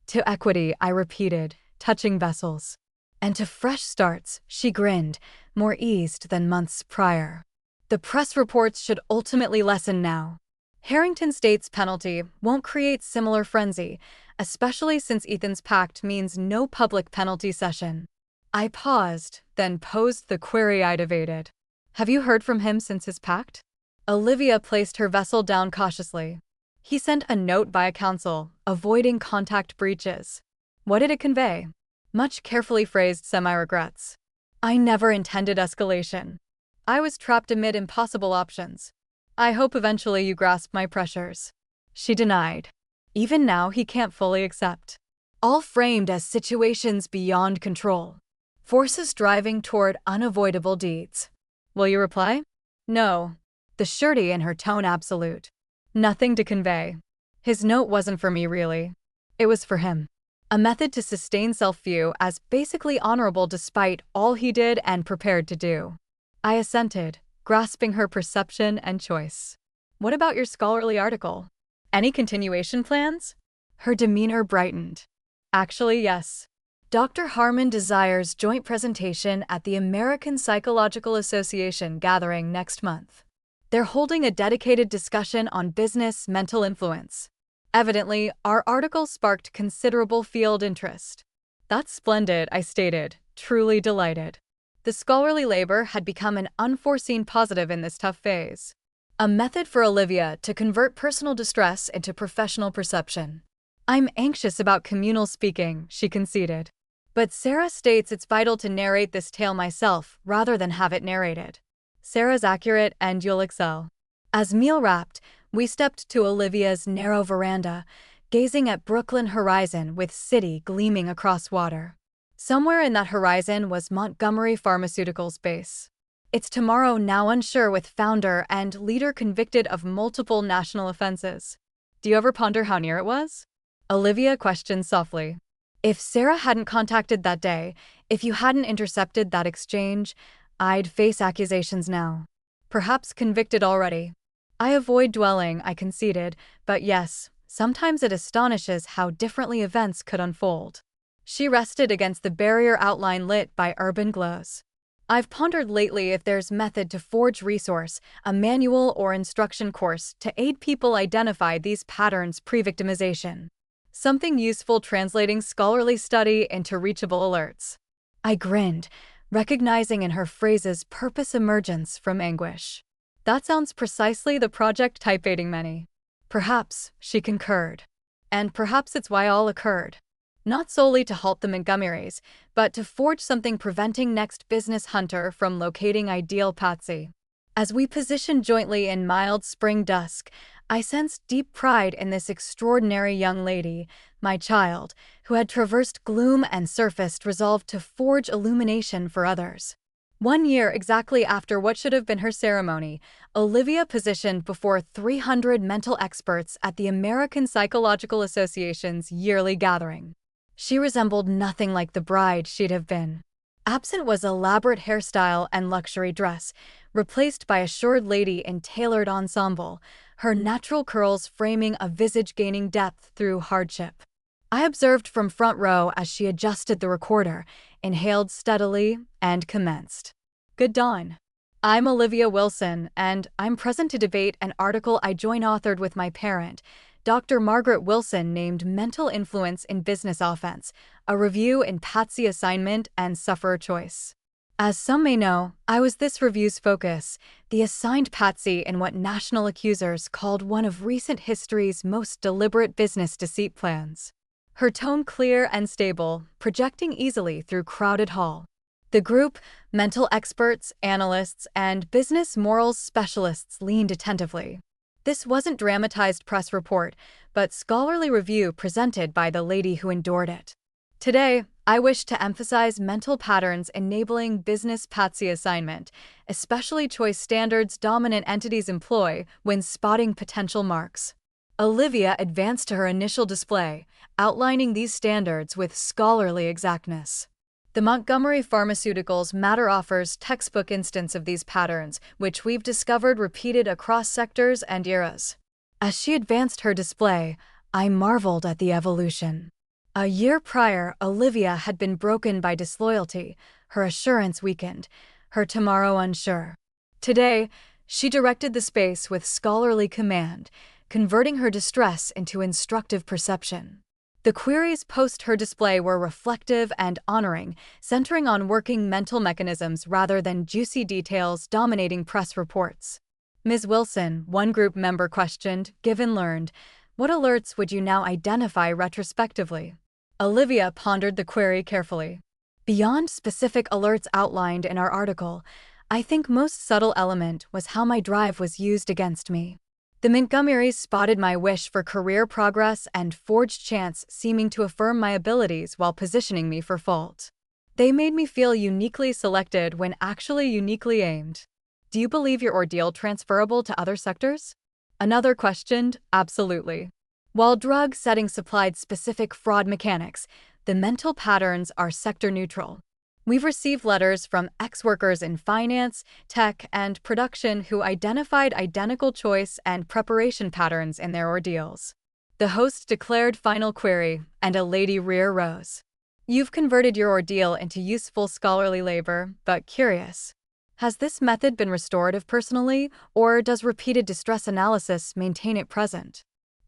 Speaker 1: To equity, I repeated, touching vessels. And to fresh starts, she grinned, more eased than months prior. The press reports should ultimately lessen now. Harrington State's penalty won't create similar frenzy, especially since Ethan's pact means no public penalty session. I paused, then posed the query I'd evaded. Have you heard from him since his pact? Olivia placed her vessel down cautiously. He sent a note via counsel, avoiding contact breaches. What did it convey? Much carefully phrased semi-regrets. I never intended escalation. I was trapped amid impossible options. I hope eventually you grasp my pressures. She denied. Even now he can't fully accept. All framed as situations beyond control. Forces driving toward unavoidable deeds. Will you reply? No. The surety in her tone absolute. Nothing to convey. His note wasn't for me really. It was for him. A method to sustain self-view as basically honorable despite all he did and prepared to do. I assented, grasping her perception and choice. What about your scholarly article? Any continuation plans? Her demeanor brightened. Actually, yes. Dr. Harmon desires joint presentation at the American Psychological Association gathering next month. They're holding a dedicated discussion on business mental influence. Evidently, our article sparked considerable field interest. That's splendid, I stated, truly delighted. The scholarly labor had become an unforeseen positive in this tough phase. A method for Olivia to convert personal distress into professional perception. I'm anxious about communal speaking, she conceded. But Sarah states it's vital to narrate this tale myself rather than have it narrated. Sarah's accurate and you'll excel. As meal wrapped, we stepped to Olivia's narrow veranda, gazing at Brooklyn horizon with city gleaming across water. Somewhere in that horizon was Montgomery Pharmaceuticals' base. Its tomorrow now unsure with founder and leader convicted of multiple national offenses. Do you ever ponder how near it was? Olivia questioned softly. If Sarah hadn't contacted that day, if you hadn't intercepted that exchange, I'd face accusations now. Perhaps convicted already. I avoid dwelling, I conceded, but yes, sometimes it astonishes how differently events could unfold. She rested against the barrier outline lit by urban glows. I've pondered lately if there's method to forge resource, a manual or instruction course to aid people identify these patterns pre-victimization. Something useful translating scholarly study into reachable alerts. I grinned, recognizing in her phrases purpose emergence from anguish. That sounds precisely the project type aiding many. Perhaps, she concurred. And perhaps it's why all occurred. Not solely to halt the Montgomerys, but to forge something preventing next business hunter from locating ideal Patsy. As we positioned jointly in mild spring dusk, I sensed deep pride in this extraordinary young lady, my child, who had traversed gloom and surfaced resolved to forge illumination for others. 1 year exactly after what should have been her ceremony, Olivia positioned before 300 mental experts at the American Psychological Association's yearly gathering. She resembled nothing like the bride she'd have been. Absent was elaborate hairstyle and luxury dress, replaced by assured lady in tailored ensemble, her natural curls framing a visage gaining depth through hardship. I observed from front row as she adjusted the recorder, inhaled steadily, and commenced. Good dawn. I'm Olivia Wilson, and I'm present to debate an article I joint-authored with my parent, Dr. Margaret Wilson, named Mental Influence in Business Offense, a review in Patsy Assignment and Sufferer Choice. As some may know, I was this review's focus, the assigned Patsy in what national accusers called one of recent history's most deliberate business deceit plans. Her tone clear and stable, projecting easily through crowded hall. The group, mental experts, analysts, and business morals specialists leaned attentively. This wasn't dramatized press report, but scholarly review presented by the lady who endured it. Today, I wish to emphasize mental patterns enabling business Patsy assignment, especially choice standards dominant entities employ when spotting potential marks. Olivia advanced to her initial display, outlining these standards with scholarly exactness. The Montgomery Pharmaceuticals matter offers textbook instance of these patterns, which we've discovered repeated across sectors and eras. As she advanced her display, I marveled at the evolution. A year prior, Olivia had been broken by disloyalty, her assurance weakened, her tomorrow unsure. Today, she directed the space with scholarly command, converting her distress into instructive perception. The queries post her display were reflective and honoring, centering on working mental mechanisms rather than juicy details dominating press reports. Ms. Wilson, one group member questioned, given learned, what alerts would you now identify retrospectively? Olivia pondered the query carefully. Beyond specific alerts outlined in our article, I think most subtle element was how my drive was used against me. The Montgomerys spotted my wish for career progress and forged chants seeming to affirm my abilities while positioning me for fault. They made me feel uniquely selected when actually uniquely aimed. Do you believe your ordeal transferable to other sectors? Another questioned, absolutely. While drug settings supplied specific fraud mechanics, the mental patterns are sector neutral. We've received letters from ex-workers in finance, tech, and production who identified identical choice and preparation patterns in their ordeals. The host declared final query, and a lady rear rose. You've converted your ordeal into useful scholarly labor, but curious. Has this method been restorative personally, or does repeated distress analysis maintain it present?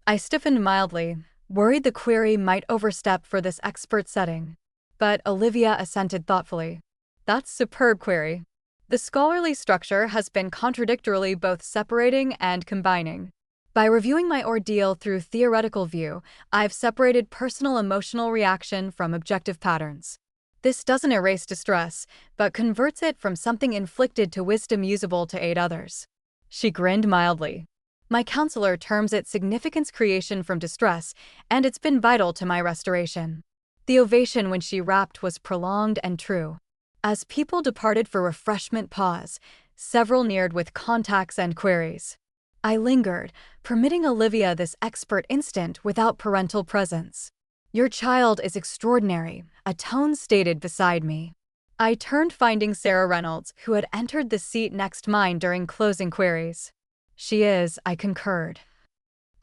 Speaker 1: I stiffened mildly, worried the query might overstep for this expert setting. But Olivia assented thoughtfully. That's superb query. The scholarly structure has been contradictorily both separating and combining. By reviewing my ordeal through theoretical view, I've separated personal emotional reaction from objective patterns. This doesn't erase distress, but converts it from something inflicted to wisdom usable to aid others. She grinned mildly. My counselor terms it significance creation from distress, and it's been vital to my restoration. The ovation when she rapped was prolonged and true. As people departed for refreshment pause, several neared with contacts and queries. I lingered, permitting Olivia this expert instant without parental presence. Your child is extraordinary, a tone stated beside me. I turned finding Sarah Reynolds, who had entered the seat next mine during closing queries. She is, I concurred.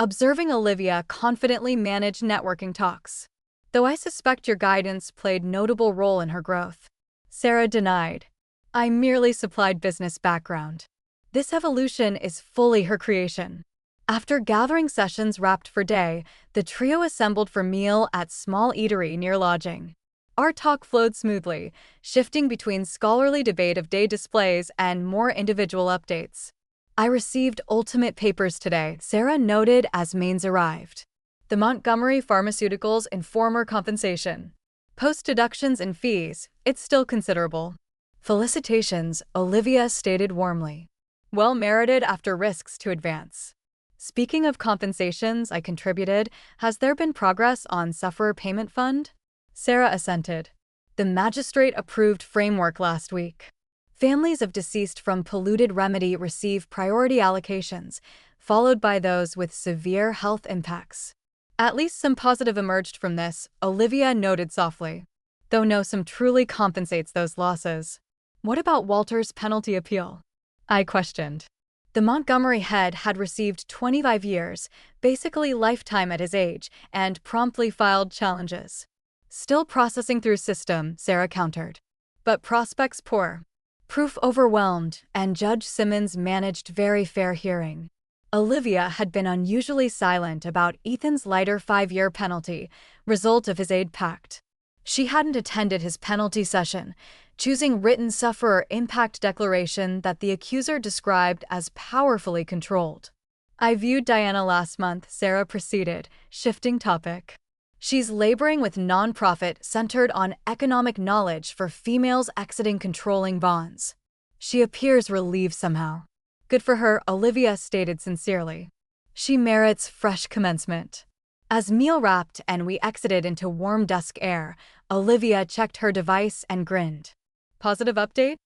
Speaker 1: Observing Olivia confidently manage networking talks. Though I suspect your guidance played notable role in her growth. Sarah denied. I merely supplied business background. This evolution is fully her creation. After gathering sessions wrapped for day, the trio assembled for meal at small eatery near lodging. Our talk flowed smoothly, shifting between scholarly debate of day displays and more individual updates. I received ultimate papers today, Sarah noted as mains arrived. The Montgomery Pharmaceuticals Informer compensation. Post-deductions and fees, it's still considerable. Felicitations, Olivia stated warmly. Well merited after risks to advance. Speaking of compensations I contributed, has there been progress on Sufferer Payment Fund? Sarah assented. The magistrate approved framework last week. Families of deceased from polluted remedy receive priority allocations, followed by those with severe health impacts. At least some positive emerged from this, Olivia noted softly. Though no sum truly compensates those losses. What about Walter's penalty appeal? I questioned. The Montgomery head had received 25 years, basically lifetime at his age, and promptly filed challenges. Still processing through system, Sarah countered. But prospects poor. Proof overwhelmed, and Judge Simmons managed very fair hearing. Olivia had been unusually silent about Ethan's lighter 5-year penalty, result of his aid pact. She hadn't attended his penalty session, choosing written sufferer impact declaration that the accuser described as powerfully controlled. I viewed Diana last month, Sarah proceeded, shifting topic. She's laboring with nonprofit centered on economic knowledge for females exiting controlling bonds. She appears relieved somehow. Good for her, Olivia stated sincerely. She merits fresh commencement. As meal wrapped and we exited into warm dusk air, Olivia checked her device and grinned. Positive update?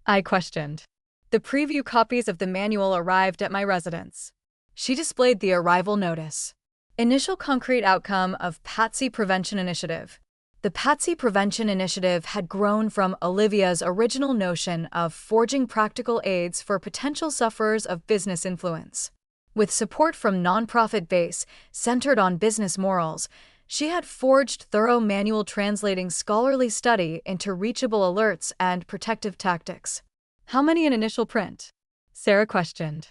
Speaker 1: I questioned. The preview copies of the manual arrived at my residence. She displayed the arrival notice. Initial concrete outcome of Patsy Prevention Initiative. The Patsy Prevention Initiative had grown from Olivia's original notion of forging practical aids for potential sufferers of business influence. With support from nonprofit base centered on business morals, she had forged thorough manual translating scholarly study into reachable alerts and protective tactics. How many in initial print? Sarah questioned.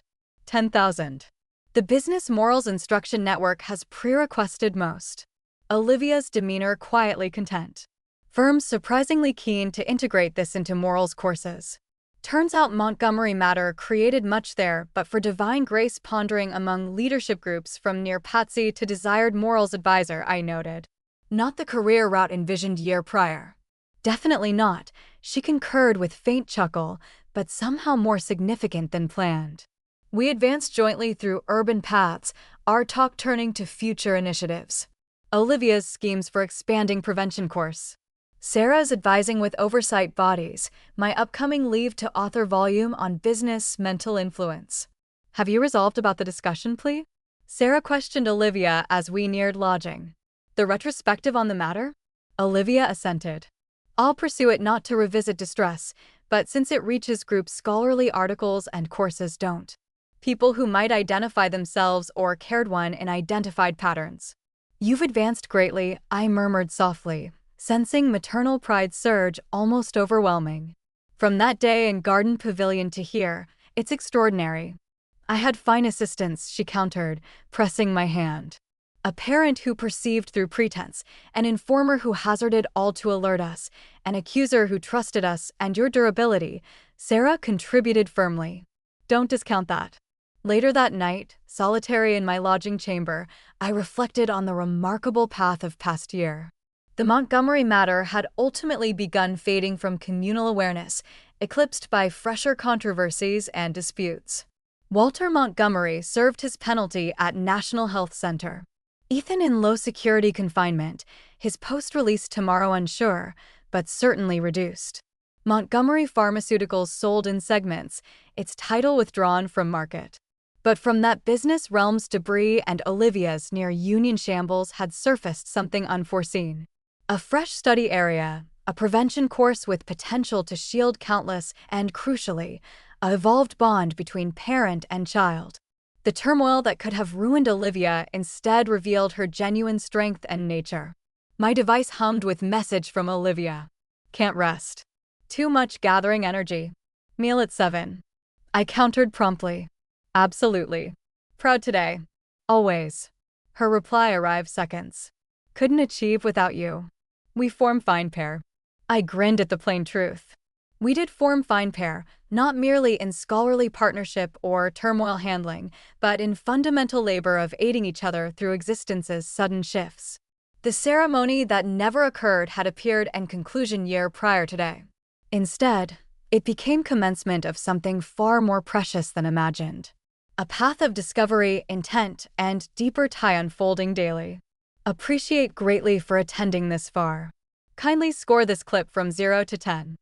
Speaker 1: 10,000. The Business Morals Instruction Network has pre-requested most. Olivia's demeanor quietly content. Firms surprisingly keen to integrate this into morals courses. Turns out Montgomery Matter created much there, but for divine grace pondering among leadership groups from near Patsy to desired morals advisor, I noted. Not the career route envisioned year prior. Definitely not, she concurred with faint chuckle, but somehow more significant than planned. We advanced jointly through urban paths, our talk turning to future initiatives. Olivia's schemes for expanding prevention course. Sarah's advising with oversight bodies, my upcoming leave to author volume on business mental influence. Have you resolved about the discussion plea? Sarah questioned Olivia as we neared lodging. The retrospective on the matter? Olivia assented. I'll pursue it not to revisit distress, but since it reaches groups scholarly articles and courses don't. People who might identify themselves or cared one in identified patterns. You've advanced greatly, I murmured softly, sensing maternal pride surge almost overwhelming. From that day in Garden Pavilion to here, it's extraordinary. I had fine assistance, she countered, pressing my hand. A parent who perceived through pretense, an informer who hazarded all to alert us, an accuser who trusted us and your durability, Sarah contributed firmly. Don't discount that. Later that night, solitary in my lodging chamber, I reflected on the remarkable path of past year. The Montgomery Matter had ultimately begun fading from communal awareness, eclipsed by fresher controversies and disputes. Walter Montgomery served his penalty at National Health Center. Ethan in low-security confinement, his post-release tomorrow unsure, but certainly reduced. Montgomery Pharmaceuticals sold in segments, its title withdrawn from market. But from that business realm's debris and Olivia's near-union shambles had surfaced something unforeseen. A fresh study area, a prevention course with potential to shield countless, and crucially, a evolved bond between parent and child. The turmoil that could have ruined Olivia instead revealed her genuine strength and nature. My device hummed with message from Olivia. Can't rest. Too much gathering energy. Meal at 7. I countered promptly. Absolutely. Proud today. Always. Her reply arrived seconds. Couldn't achieve without you. We form fine pair. I grinned at the plain truth. We did form fine pair, not merely in scholarly partnership or turmoil handling, but in fundamental labor of aiding each other through existence's sudden shifts. The ceremony that never occurred had appeared and conclusion year prior today. Instead, it became commencement of something far more precious than imagined. A path of discovery, intent, and deeper tie unfolding daily. Appreciate greatly for attending this far. Kindly score this clip from 0 to 10.